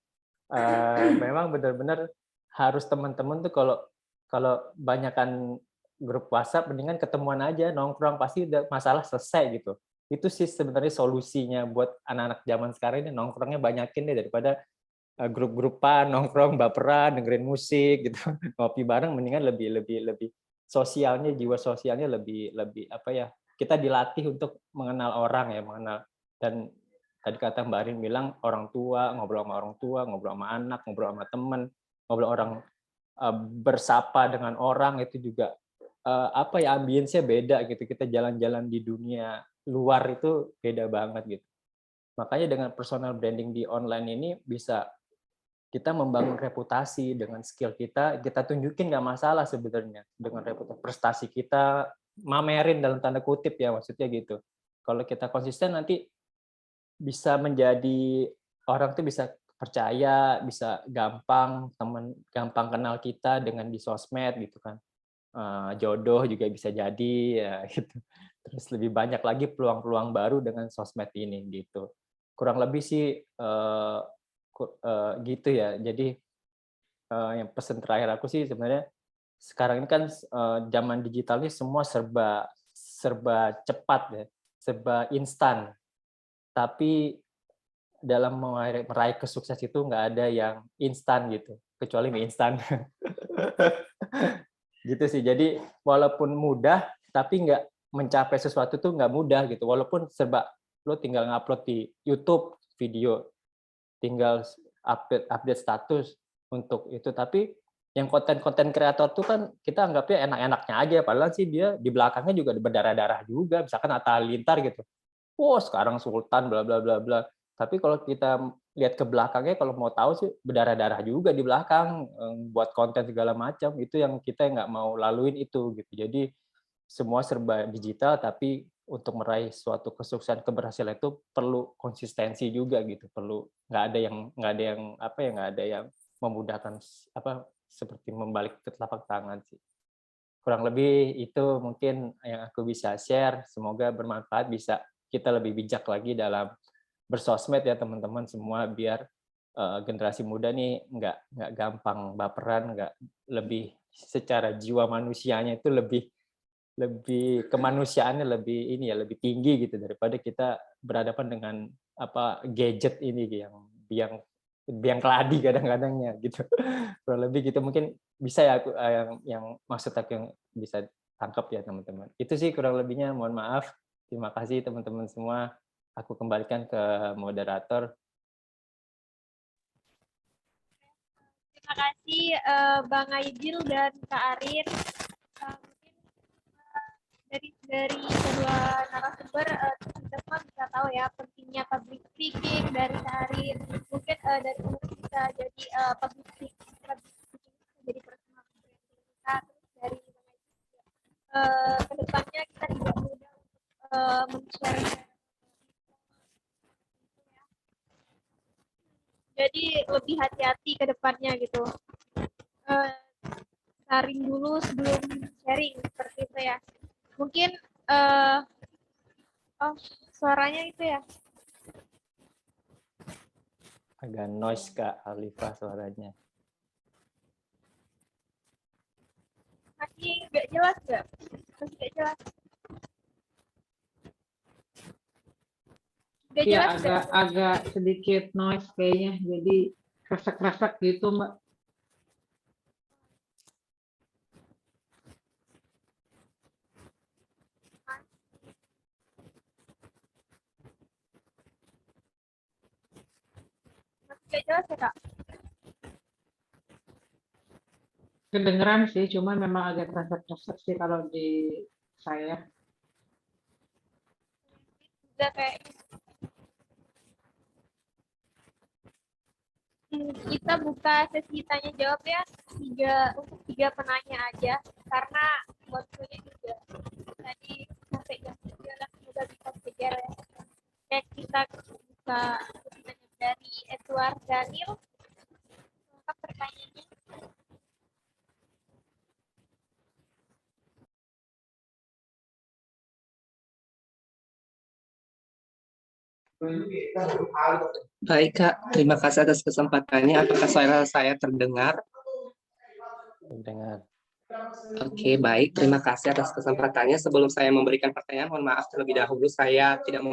Memang benar-benar harus teman-teman tuh kalau kalau banyakan grup WhatsApp mendingan ketemuan aja, nongkrong, pasti udah masalah selesai gitu. Itu sih sebenarnya solusinya buat anak-anak zaman sekarang ini, nongkrongnya banyakin deh daripada grup-grupan, nongkrong, baperan, dengerin musik gitu. Ngopi bareng mendingan lebih lebih lebih sosialnya, jiwa sosialnya lebih lebih apa ya, kita dilatih untuk mengenal orang ya, mengenal. Dan tadi kata Mbak Arin bilang orang tua, ngobrol sama orang tua, ngobrol sama anak, ngobrol sama teman, ngobrol orang bersapa dengan orang itu juga apa ya, ambience-nya beda gitu. Kita jalan-jalan di dunia luar itu beda banget gitu. Makanya dengan personal branding di online ini bisa kita membangun reputasi dengan skill kita tunjukin nggak masalah sebenarnya dengan reputasi prestasi kita, mamerin dalam tanda kutip ya maksudnya gitu. Kalau kita konsisten nanti bisa menjadi orang tuh bisa percaya, bisa gampang kenal kita dengan di sosmed gitu kan. Jodoh juga bisa jadi ya gitu. Terus lebih banyak lagi peluang-peluang baru dengan sosmed ini gitu. Kurang lebih sih gitu ya. Jadi yang pesan terakhir aku sih sebenarnya sekarang ini kan zaman digital ini semua serba serba cepat ya, serba instan. Tapi dalam meraih kesukses itu nggak ada yang instan gitu, kecuali mie instan. Gitu sih. Jadi walaupun mudah, tapi nggak mencapai sesuatu tuh nggak mudah gitu. Walaupun serba lo tinggal ngupload di YouTube video, tinggal update status untuk itu. Tapi yang konten-konten kreator tuh kan kita anggapnya enak-enaknya aja. Padahal sih dia di belakangnya juga berdarah-darah juga. Misalkan Atta Halilintar gitu. Wow, sekarang Sultan bla bla bla bla. Tapi kalau kita lihat ke belakangnya, kalau mau tahu sih berdarah-darah juga di belakang, buat konten segala macam. Itu yang kita nggak mau laluin itu gitu. Jadi semua serba digital, tapi untuk meraih suatu kesuksesan keberhasilan itu perlu konsistensi juga gitu. Perlu nggak ada yang memudahkan apa seperti membalik ke telapak tangan sih. Kurang lebih itu mungkin yang aku bisa share. Semoga bermanfaat, bisa kita lebih bijak lagi dalam bersosmed ya teman-teman semua, biar generasi muda nih nggak gampang baperan, nggak lebih secara jiwa manusianya itu lebih lebih kemanusiaannya lebih ini ya, lebih tinggi gitu daripada kita berhadapan dengan apa gadget ini yang biang keladi kadang-kadangnya gitu. Kurang lebih gitu mungkin bisa ya aku yang maksud aku yang bisa tangkap ya teman-teman. Itu sih kurang lebihnya, mohon maaf. Terima kasih teman-teman semua. Aku kembalikan ke moderator. Terima kasih Bang Aidil dan Kak Arin. Mungkin dari kedua narasumber teman-teman bisa tahu ya pentingnya public speaking dari Kak Arin. Mungkin dari umur bisa jadi public speaking jadi personal branding kita. Terus dari kedepannya kita tidak mudah untuk men-share. Jadi lebih hati-hati ke depannya gitu. Saring dulu sebelum sharing seperti itu ya. Mungkin suaranya itu ya. Agak noise Kak Alifah suaranya. Masih nggak jelas nggak? Masih nggak jelas. Nggak Iya, jelas agak sedikit noise kayaknya, jadi kresek-kresek gitu, Mbak. Masih nggak jelas ya Kak? Kedengeran sih, cuma memang agak kresek-kresek sih kalau di saya. Udah kayak kita buka sesi tanya jawab ya, untuk tiga penanya aja karena waktunya juga tadi sampai jam 9 semoga bisa kejar ya. Kayak kita buka sesi tanya dari Edward Daniel. Lengkap pertanyaannya. Baik Kak, terima kasih atas kesempatannya. Apakah suara saya terdengar? Dengar. Oke, baik. Terima kasih atas kesempatannya. Sebelum saya memberikan pertanyaan, mohon maaf terlebih dahulu saya tidak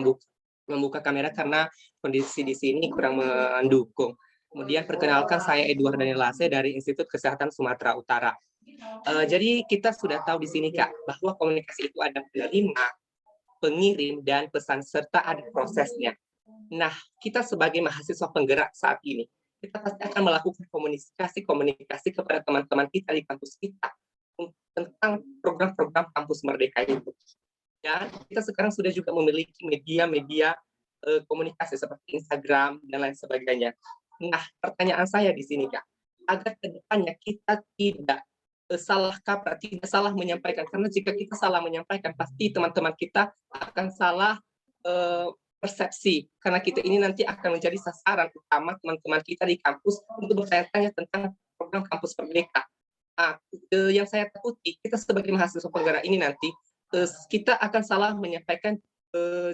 membuka kamera karena kondisi di sini kurang mendukung. Kemudian perkenalkan, saya Edward Daniel Lase dari Institut Kesehatan Sumatera Utara. Jadi kita sudah tahu di sini Kak, bahwa komunikasi itu ada penerima, pengirim, dan pesan serta ada prosesnya. Nah, kita sebagai mahasiswa penggerak saat ini, kita pasti akan melakukan komunikasi kepada teman-teman kita di kampus kita tentang program-program kampus merdeka itu. Dan kita sekarang sudah juga memiliki media-media komunikasi seperti Instagram dan lain sebagainya. Nah, pertanyaan saya di sini, Kak, agar ke depannya kita tidak salah kaprah, tidak salah menyampaikan. Karena jika kita salah menyampaikan, pasti teman-teman kita akan salah persepsi. Karena kita ini nanti akan menjadi sasaran utama teman-teman kita di kampus untuk bertanya-tanya tentang program kampus merdeka. Nah, yang saya takuti, kita sebagai mahasiswa penggerak ini nanti, kita akan salah menyampaikan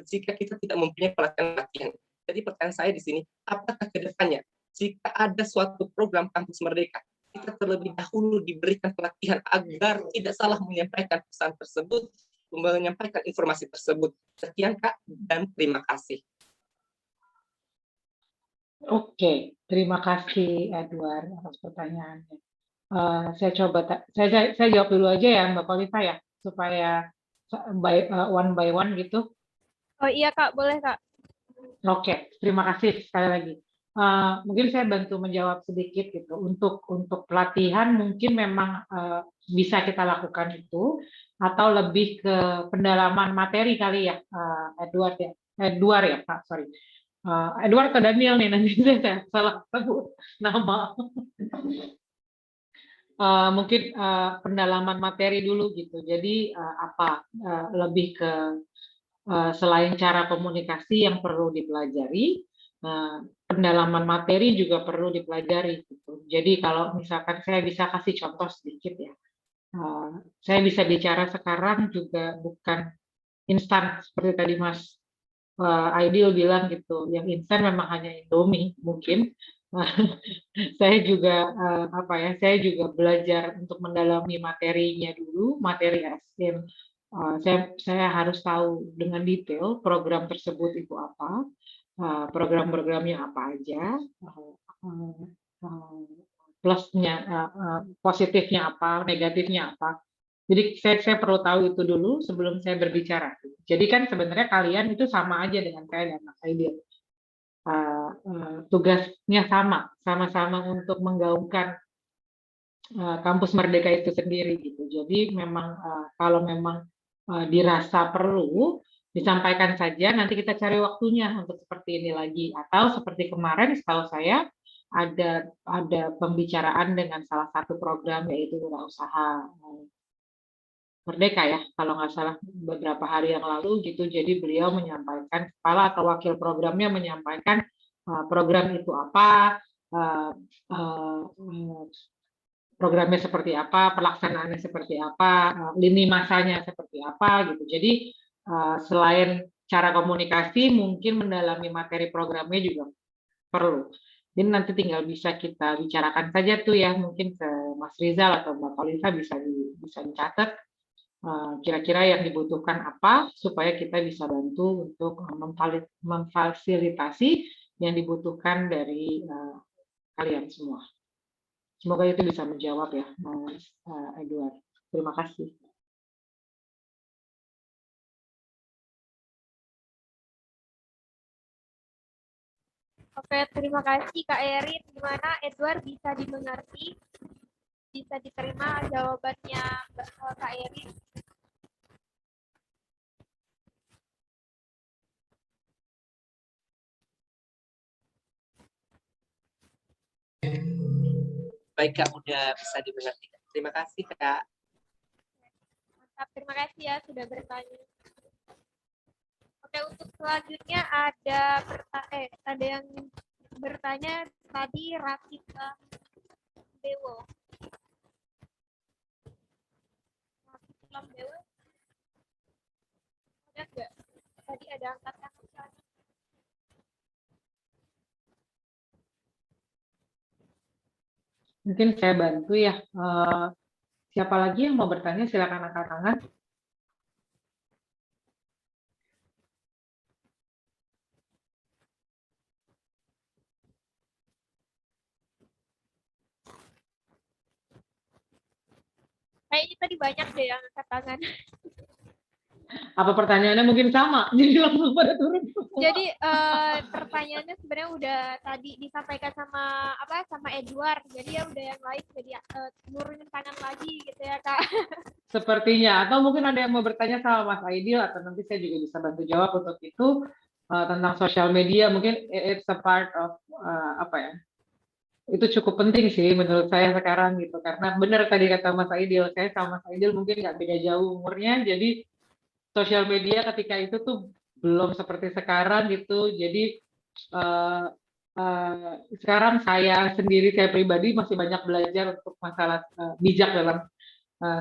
jika kita tidak mempunyai pelatihan. Jadi pertanyaan saya di sini, apakah ke depannya jika ada suatu program kampus merdeka, kita terlebih dahulu diberikan pelatihan agar tidak salah menyampaikan pesan tersebut, menyampaikan informasi tersebut. Sekian, Kak, dan terima kasih. Oke, terima kasih Edward atas pertanyaannya. Saya jawab dulu aja ya Mbak Kolita ya, supaya one by one gitu. Oh iya Kak, boleh Kak. Oke, terima kasih sekali lagi. Mungkin saya bantu menjawab sedikit gitu. Untuk pelatihan mungkin memang bisa kita lakukan itu, atau lebih ke pendalaman materi kali ya, Edward ya Pak, sorry. Edward atau Daniel nih, nanti saya salah sebut nama. Mungkin pendalaman materi dulu gitu. Jadi lebih ke selain cara komunikasi yang perlu dipelajari, pendalaman materi juga perlu dipelajari gitu. Jadi kalau misalkan saya bisa kasih contoh sedikit ya. Saya bisa bicara sekarang juga bukan instan seperti tadi Mas Aidil bilang gitu. Yang instan memang hanya Indomie mungkin. Saya juga saya juga belajar untuk mendalami materinya dulu, materi SDM. Saya harus tahu dengan detail program tersebut itu apa, program-programnya apa aja, plusnya, positifnya apa, negatifnya apa. Jadi saya perlu tahu itu dulu sebelum saya berbicara. Jadi kan sebenarnya kalian itu sama aja dengan saya dan Mas Aidil. Tugasnya sama-sama untuk menggaungkan kampus merdeka itu sendiri gitu. Jadi memang kalau memang dirasa perlu disampaikan saja, nanti kita cari waktunya untuk seperti ini lagi, atau seperti kemarin setahu saya ada pembicaraan dengan salah satu program yaitu Wirausaha Merdeka ya, kalau nggak salah beberapa hari yang lalu gitu. Jadi beliau menyampaikan, kepala atau wakil programnya menyampaikan program itu apa, programnya seperti apa, pelaksanaannya seperti apa, lini masanya seperti apa gitu. Jadi selain cara komunikasi, mungkin mendalami materi programnya juga perlu. Jadi nanti tinggal bisa kita bicarakan saja tuh ya, mungkin ke Mas Rizal atau Mbak Kolita bisa dicatat kira-kira yang dibutuhkan apa supaya kita bisa bantu untuk memfasilitasi yang dibutuhkan dari kalian semua. Semoga itu bisa menjawab ya, Mas Edward. Terima kasih. Oke, terima kasih Kak Erin. Gimana Edward, bisa dimengerti? Bisa diterima jawabannya Kak Erin? Baik, Kak, udah bisa dimengerti. Terima kasih, Kak. Mantap, terima kasih ya sudah bertanya. Oke, untuk selanjutnya ada yang bertanya tadi Rakita Dewo. Rakita Dewo. Ada nggak? Tadi ada angkat tangan. Mungkin saya bantu ya. Siapa lagi yang mau bertanya, silakan angkat tangan. Kayaknya tadi banyak deh yang angkat tangan. Apa pertanyaannya mungkin sama? Jadi langsung pada turun. Jadi pertanyaannya sebenarnya udah tadi disampaikan sama Edward. Jadi ya udah yang lain jadi nurunin tangan lagi gitu ya Kak. Sepertinya. Atau mungkin ada yang mau bertanya sama Mas Aidil, atau nanti saya juga bisa bantu jawab untuk itu, tentang sosial media. Mungkin it's a part of apa ya? Itu cukup penting sih menurut saya sekarang gitu. Karena benar tadi kata Mas Aidil, saya sama Mas Aidil mungkin nggak beda jauh umurnya. Jadi sosial media ketika itu tuh belum seperti sekarang gitu. Jadi sekarang saya sendiri, saya pribadi masih banyak belajar untuk masalah bijak dalam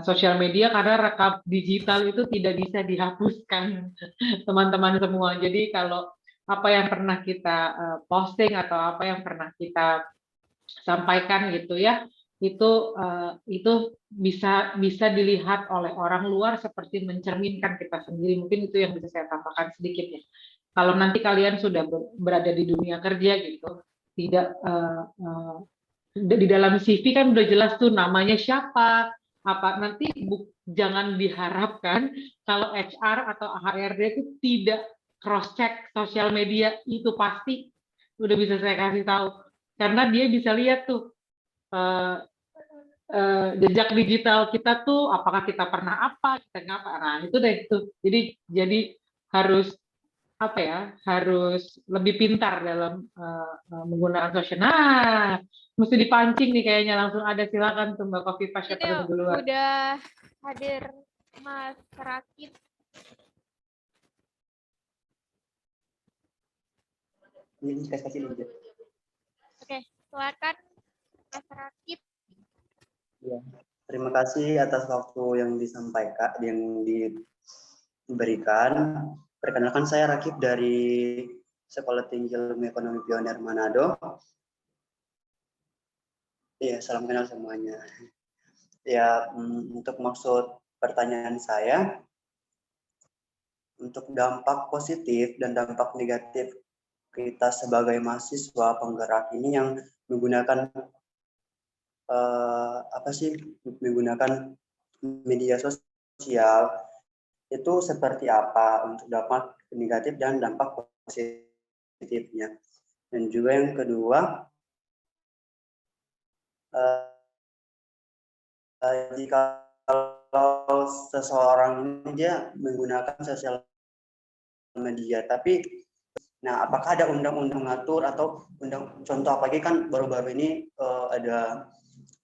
sosial media, karena rekam digital itu tidak bisa dihapuskan teman-teman semua. Jadi kalau apa yang pernah kita posting atau apa yang pernah kita sampaikan gitu ya, itu bisa dilihat oleh orang luar seperti mencerminkan kita sendiri. Mungkin itu yang bisa saya tambahkan sedikit ya. Kalau nanti kalian sudah berada di dunia kerja gitu, tidak di dalam CV kan udah jelas tuh namanya siapa, apa nanti jangan diharapkan kalau HR atau HRD itu tidak cross check sosial media, itu pasti udah bisa saya kasih tahu, karena dia bisa lihat tuh jejak digital kita tuh, apakah kita pernah apa, kita ngapa. Nah itu deh tuh, jadi harus apa ya, harus lebih pintar dalam menggunakan sosial. Nah, mesti dipancing nih kayaknya, langsung ada, silakan tuh Mbak Kofifa, siapa Ini dulu duluan. udah hadir Mas Rakib. Oke, silakan Mas Rakib. Ya, terima kasih atas waktu yang disampaikan, yang diberikan. Perkenalkan, saya Rakib dari Sekolah Tinggi Ilmu Ekonomi Pionir Manado. Ya, salam kenal semuanya. Ya, untuk maksud pertanyaan saya, untuk dampak positif dan dampak negatif kita sebagai mahasiswa penggerak ini yang menggunakan menggunakan media sosial itu seperti apa untuk dampak negatif dan dampak positifnya. Dan juga yang kedua, jika kalau seseorang ini dia menggunakan sosial media, tapi nah apakah ada undang-undang mengatur atau contoh apalagi kan baru-baru ini ada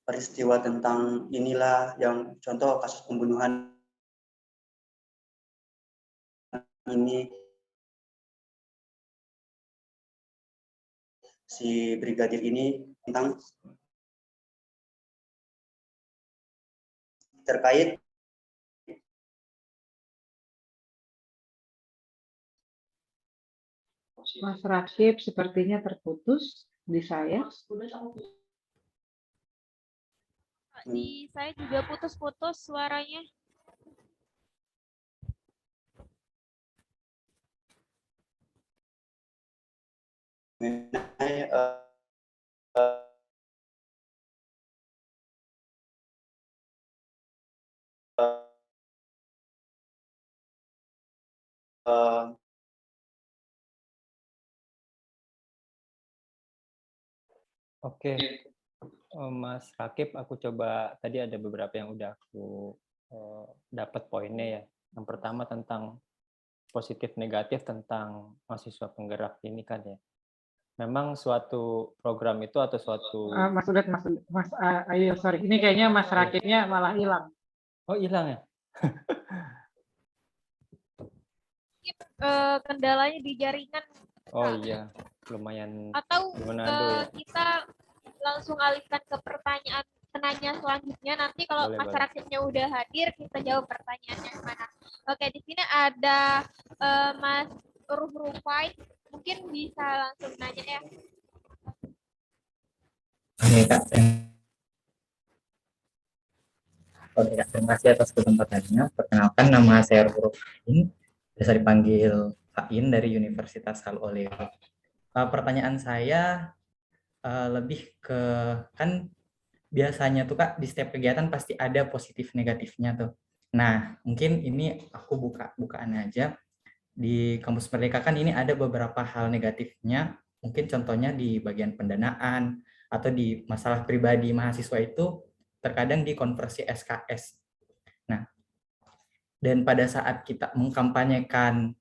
peristiwa tentang inilah yang contoh kasus pembunuhan ini si brigadir ini tentang terkait Mas Rakib sepertinya terputus di saya. Di saya juga putus-putus suaranya. mengenai Oke, Mas Rakib, aku coba tadi ada beberapa yang udah aku dapat poinnya ya. Yang pertama tentang positif negatif tentang mahasiswa penggerak ini kan ya. Memang suatu program itu atau suatu Ayo sorry, ini kayaknya Mas Rakibnya malah hilang. Oh hilang ya? Kendalanya di jaringan. Oh iya, lumayan. Atau ya. kita langsung alihkan ke pertanyaan penanya selanjutnya. Nanti kalau masyarakatnya udah hadir, kita jawab pertanyaannya mana. Oke, di sini ada Mas Rufai. Mungkin bisa langsung nanya ya. Oke Kak, terima kasih atas kesempatannya. Perkenalkan, nama saya Rufai, biasa dipanggil Fain dari Universitas Al Oleo. Pertanyaan saya lebih ke, kan biasanya tuh Kak di setiap kegiatan pasti ada positif negatifnya tuh. Nah, mungkin ini aku bukaan aja. Di Kampus Merdeka kan ini ada beberapa hal negatifnya, mungkin contohnya di bagian pendanaan atau di masalah pribadi mahasiswa itu terkadang di konversi SKS. Nah, dan pada saat kita mengkampanyekan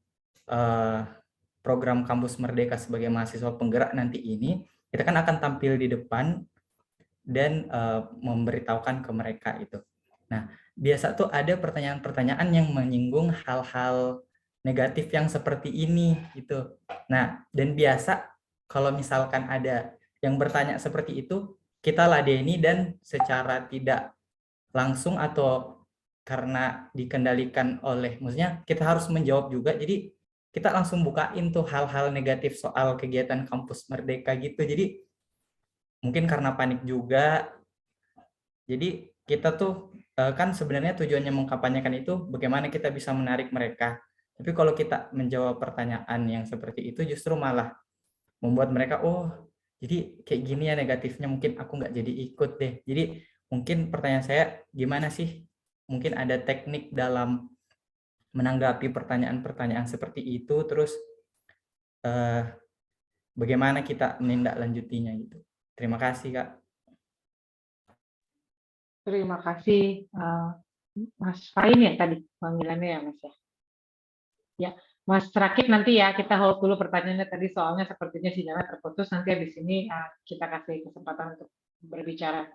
program Kampus Merdeka sebagai mahasiswa penggerak nanti ini, kita kan akan tampil di depan dan memberitahukan ke mereka itu. Nah, biasa tuh ada pertanyaan-pertanyaan yang menyinggung hal-hal negatif yang seperti ini gitu. Nah, dan biasa kalau misalkan ada yang bertanya seperti itu, kita ladeni dan secara tidak langsung atau karena dikendalikan oleh, maksudnya kita harus menjawab juga, jadi kita langsung bukain tuh hal-hal negatif soal kegiatan Kampus Merdeka gitu. Jadi mungkin karena panik juga, jadi kita tuh kan sebenarnya tujuannya mengkampanyekan itu bagaimana kita bisa menarik mereka. Tapi kalau kita menjawab pertanyaan yang seperti itu justru malah membuat mereka, oh jadi kayak gini ya negatifnya, mungkin aku nggak jadi ikut deh. Jadi mungkin pertanyaan saya, gimana sih mungkin ada teknik dalam menanggapi pertanyaan-pertanyaan seperti itu, terus bagaimana kita menindaklanjutinya gitu. Terima kasih, Kak. Terima kasih, Mas Fain ya tadi panggilannya ya, Mas ya. Ya, Mas Rakib nanti ya kita hold dulu pertanyaannya tadi, soalnya sepertinya sinyalnya terputus. Nanti habis ini kita kasih kesempatan untuk berbicara,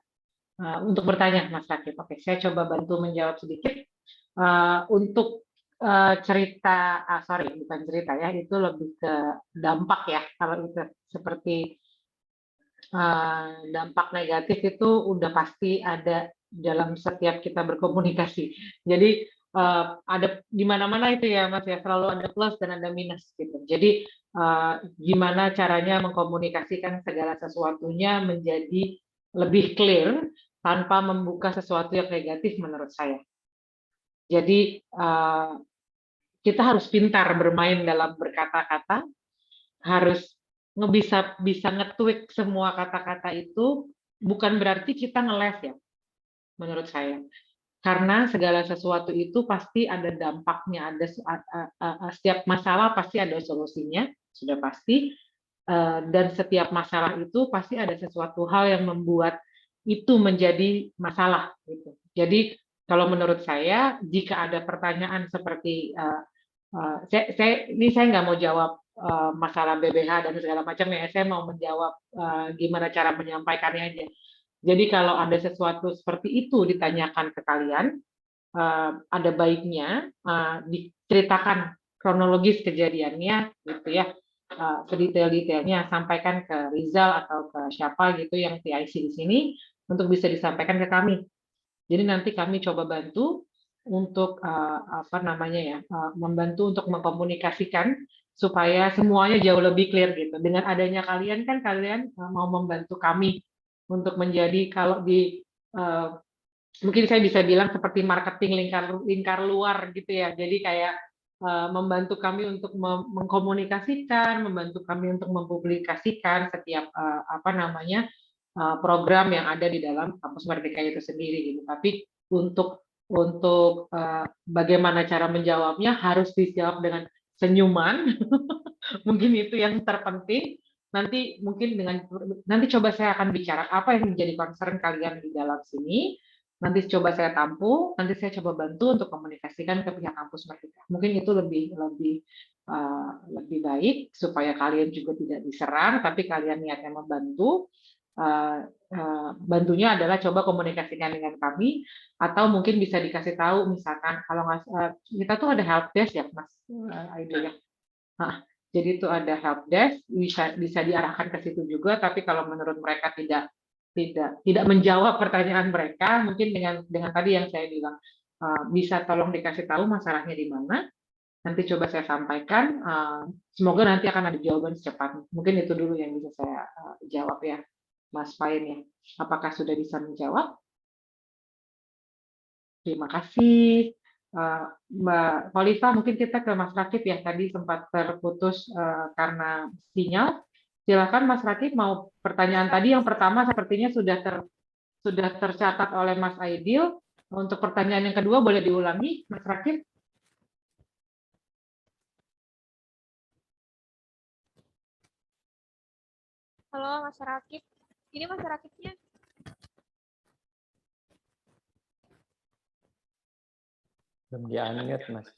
untuk bertanya, Mas Rakib. Oke, saya coba bantu menjawab sedikit. Untuk cerita, bukan cerita ya, itu lebih ke dampak ya. Kalau itu seperti dampak negatif itu udah pasti ada dalam setiap kita berkomunikasi. Jadi ada di mana-mana itu ya Mas ya, selalu ada plus dan ada minus gitu. Jadi gimana caranya mengkomunikasikan segala sesuatunya menjadi lebih clear tanpa membuka sesuatu yang negatif menurut saya. Jadi kita harus pintar bermain dalam berkata-kata, harus bisa nge-tweak semua kata-kata itu, bukan berarti kita ngeles ya, menurut saya. Karena segala sesuatu itu pasti ada dampaknya, ada setiap masalah pasti ada solusinya, sudah pasti, dan setiap masalah itu pasti ada sesuatu hal yang membuat itu menjadi masalah gitu. Jadi kalau menurut saya, jika ada pertanyaan seperti saya nggak mau jawab masalah BBH dan segala macam ya, saya mau menjawab gimana cara menyampaikannya aja. Jadi kalau ada sesuatu seperti itu ditanyakan ke kalian, ada baiknya diceritakan kronologis kejadiannya gitu ya, sedetail-detailnya, sampaikan ke Rizal atau ke siapa gitu yang PIC di sini untuk bisa disampaikan ke kami. Jadi nanti kami coba bantu untuk membantu untuk mengkomunikasikan supaya semuanya jauh lebih clear gitu. Dengan adanya kalian kan kalian mau membantu kami untuk menjadi, kalau di mungkin saya bisa bilang seperti marketing lingkar luar gitu ya. Jadi kayak membantu kami untuk mengkomunikasikan, membantu kami untuk mempublikasikan setiap program yang ada di dalam Kampus Merdeka itu sendiri gitu. Tapi untuk bagaimana cara menjawabnya harus dijawab dengan senyuman. Mungkin itu yang terpenting. Nanti coba saya akan bicara apa yang menjadi concern kalian di dalam sini. Nanti coba saya tampung, nanti saya coba bantu untuk komunikasikan ke pihak Kampus Merdeka. Mungkin itu lebih baik supaya kalian juga tidak diserang, tapi kalian niatnya membantu. Bantunya adalah coba komunikasikan dengan kami, atau mungkin bisa dikasih tahu misalkan kalau kita tuh ada help desk ya Mas Aidil ya. Jadi itu ada help desk, bisa diarahkan ke situ juga. Tapi kalau menurut mereka tidak menjawab pertanyaan mereka, mungkin dengan tadi yang saya bilang, bisa tolong dikasih tahu masalahnya di mana. Nanti coba saya sampaikan. Semoga nanti akan ada jawaban secepatnya. Mungkin itu dulu yang bisa saya jawab ya. Mas Fain ya, apakah sudah bisa menjawab? Terima kasih. Mbak Khalifa, mungkin kita ke Mas Rakib ya, tadi sempat terputus karena sinyal. Silakan Mas Rakib, mau pertanyaan tadi yang pertama sepertinya sudah tercatat oleh Mas Aidil. Untuk pertanyaan yang kedua boleh diulangi, Mas Rakib? Halo Mas Rakib. Ini Mas Rakibnya. Belum di-unmute, Mas.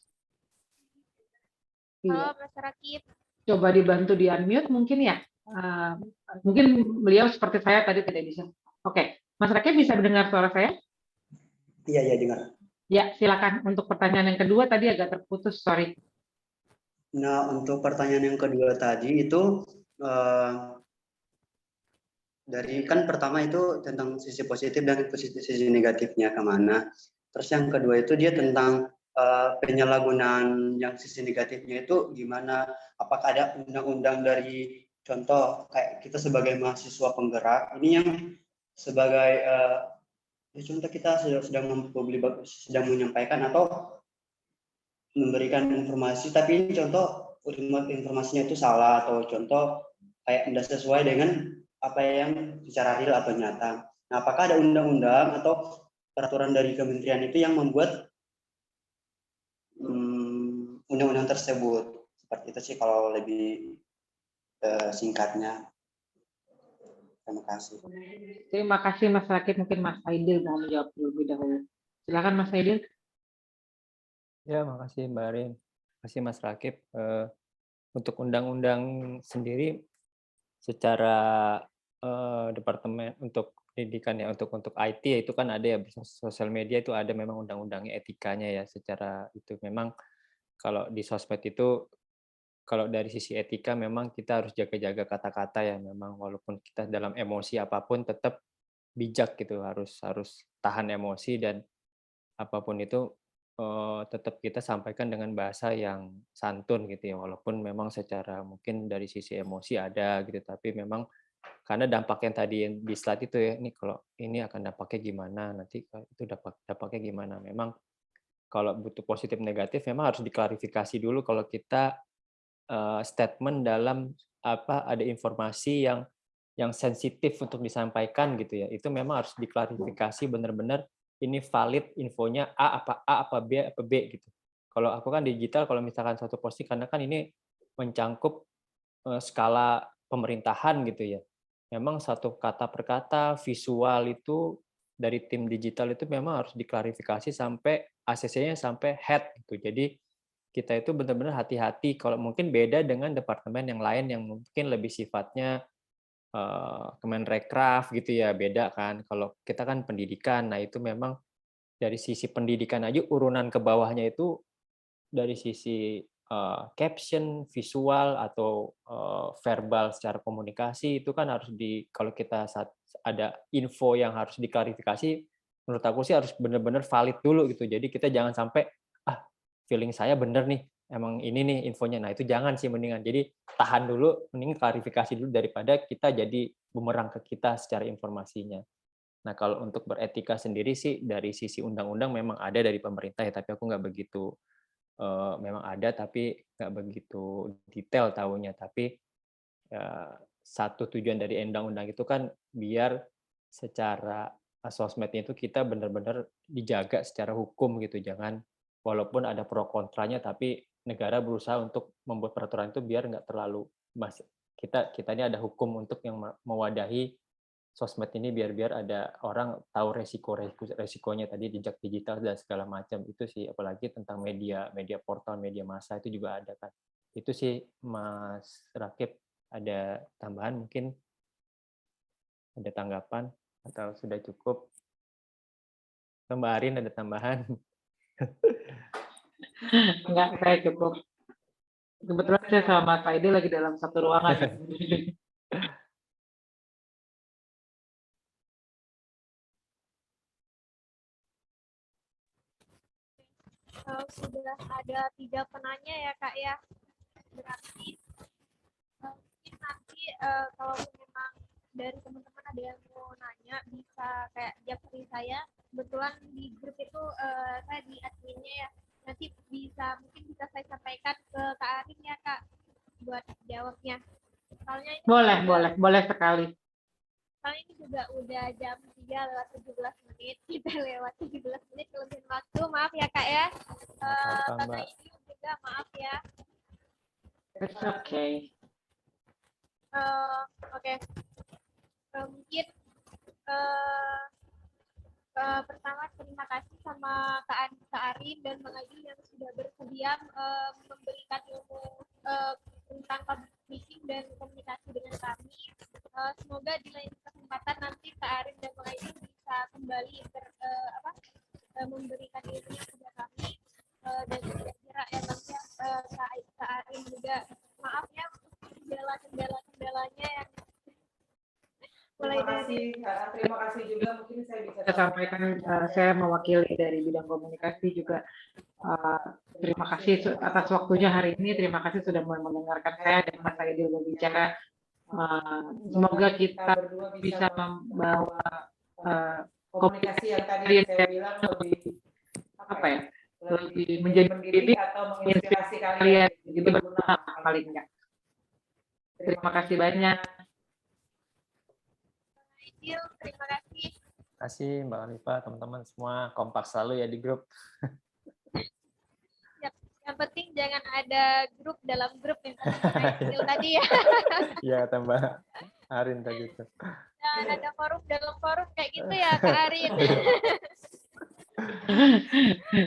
Halo Iya. Mas Rakib. Coba dibantu di-unmute mungkin ya. Mungkin beliau seperti saya tadi tidak bisa. Oke, Mas Rakib bisa mendengar suara saya? Iya, iya dengar. Ya, silakan. Untuk pertanyaan yang kedua tadi agak terputus, sorry. Nah, untuk pertanyaan yang kedua tadi itu dari kan pertama itu tentang sisi positif dan sisi negatifnya kemana. Terus yang kedua itu dia tentang penyalahgunaan yang sisi negatifnya itu gimana? Apakah ada undang-undang dari contoh kayak kita sebagai mahasiswa penggerak ini yang sebagai ya contoh kita sedang menyampaikan atau memberikan informasi tapi ini contoh informasinya itu salah atau contoh kayak tidak sesuai dengan apa yang secara real atau nyata. Nah, apakah ada undang-undang atau peraturan dari kementerian itu yang membuat undang-undang tersebut? Seperti itu sih kalau lebih singkatnya. Terima kasih. Terima kasih Mas Rakib. Mungkin Mas Aidil mau menjawab lebih dahulu. Silakan Mas Aidil. Ya, makasih Mbak Arin. Makasih Mas Rakib. Untuk undang-undang sendiri secara departemen untuk pendidikan ya, untuk IT ya, itu kan ada ya, sosial media itu ada memang undang-undangnya, etikanya ya, secara itu memang kalau di sosmed itu kalau dari sisi etika memang kita harus jaga-jaga kata-kata ya, memang walaupun kita dalam emosi apapun tetap bijak gitu, harus harus tahan emosi dan apapun itu tetap kita sampaikan dengan bahasa yang santun gitu ya, walaupun memang secara mungkin dari sisi emosi ada gitu, tapi memang karena dampak yang tadi yang di slide itu ya, ini kalau ini akan dampaknya gimana, nanti itu dampaknya gimana. Memang kalau butuh positif negatif memang harus diklarifikasi dulu kalau kita statement dalam ada informasi yang sensitif untuk disampaikan gitu ya, itu memang harus diklarifikasi benar-benar ini valid infonya A apa B gitu. Kalau aku kan digital, kalau misalkan satu posting karena kan ini mencangkup skala pemerintahan gitu ya. Memang satu kata per kata visual itu dari tim digital itu memang harus diklarifikasi sampai ACC-nya sampai head gitu. Jadi kita itu benar-benar hati-hati, kalau mungkin beda dengan departemen yang lain yang mungkin lebih sifatnya Kemenrekraf gitu ya, beda kan. Kalau kita kan pendidikan, nah itu memang dari sisi pendidikan aja urunan ke bawahnya itu dari sisi caption, visual atau verbal secara komunikasi itu kan harus kalau kita saat ada info yang harus diklarifikasi, menurut aku sih harus benar-benar valid dulu gitu. Jadi kita jangan sampai feeling saya bener nih, emang ini nih infonya. Nah, itu jangan sih mendingan. Jadi tahan dulu, mending klarifikasi dulu daripada kita jadi bumerang ke kita secara informasinya. Nah, kalau untuk beretika sendiri sih dari sisi undang-undang memang ada dari pemerintah ya, tapi aku nggak begitu memang ada tapi nggak begitu detail tahunya. Tapi satu tujuan dari undang-undang itu kan biar secara sosmednya itu kita benar-benar dijaga secara hukum gitu, jangan walaupun ada pro kontranya tapi negara berusaha untuk membuat peraturan itu biar nggak terlalu kita ini ada hukum untuk yang mewadahi sosmed ini biar ada orang tahu resikonya tadi jejak digital dan segala macam itu sih, apalagi tentang media portal media massa itu juga ada kan. Itu sih Mas Rakib, ada tambahan mungkin, ada tanggapan atau sudah cukup? Mbak Arin ada tambahan? Enggak, saya cukup. Kebetulan saya sama Pak Aidil lagi dalam satu ruangan. Sudah ada 3 penanya ya Kak ya. Berarti mungkin nanti kalau memang dari teman-teman ada yang mau nanya bisa kayak japri saya. Kebetulan di grup itu saya di adminnya ya. Nanti mungkin bisa saya sampaikan ke Kak Arin ya Kak buat jawabnya. Soalnya ini Boleh sekali. karena ini juga udah jam 3:17. Kita lewat 17 menit kelebihan waktu. Maaf ya Kak ya. Apa-apa, Kakak Mbak. ini juga maaf ya. It's okay. Oke. Mungkin pertama terima kasih sama Kak Arin dan Bang Adi yang sudah bersedia memberikan ilmu tentang public speaking dan komunikasi dengan kami. Semoga di lain kesempatan nanti Kak Arin dan Bang Adi bisa kembali memberikan ilmunya kepada kami. Dan kira-kira ya Bang ya, Kak Arin juga maaf ya kendalanya yang mulai dari Terima kasih juga mungkin saya bisa sampaikan, saya mewakili dari bidang komunikasi juga. Terima kasih atas waktunya hari ini. Terima kasih sudah mendengarkan saya dan Mas Aidil berbicara. Semoga kita berdua bisa membawa komunikasi yang tadi saya bilang lebih lebih menjadi pendidik atau menginspirasi kalian. Jadi berguna paling enggak. Terima kasih banyak. terima kasih. Terima kasih Mbak Alifa, teman-teman semua kompak selalu ya di grup. Yang penting jangan ada grup dalam grup yang kata tadi ya. Iya, tambah Arin tadi itu. Jangan ada forum dalam forum kayak gitu ya Kak Arin.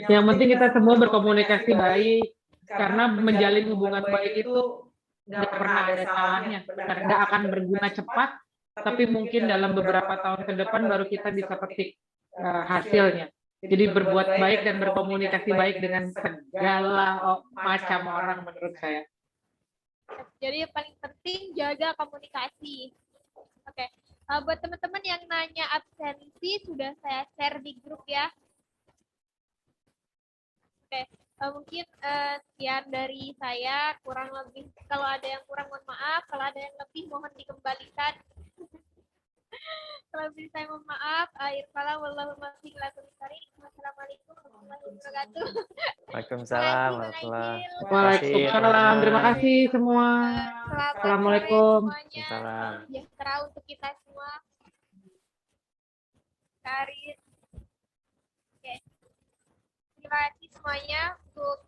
Yang penting kita semua berkomunikasi baik, karena menjalin hubungan baik itu nggak pernah ada salahnya, nggak akan berguna cepat, tapi mungkin dalam beberapa tahun ke depan baru kita bisa petik hasilnya. Jadi berbuat baik dan berkomunikasi baik dengan segala macam orang menurut saya. Jadi yang paling penting jaga komunikasi. Oke. Buat teman-teman yang nanya absensi sudah saya share di grup ya. Oke. Mungkin sekian dari saya, kurang lebih kalau ada yang kurang mohon maaf, kalau ada yang lebih mohon dikembalikan. Kalau bisa saya mohon maaf. Wallahu muwaffiq ila aqwamit thoriq. Wassalamualaikum warahmatullahi wabarakatuh. Waalaikumsalam. Waalaikumsalam. Terima kasih semua. Assalamualaikum. Semuanya. Sejahtera untuk kita semua. Karin. Oke. Terima kasih semuanya untuk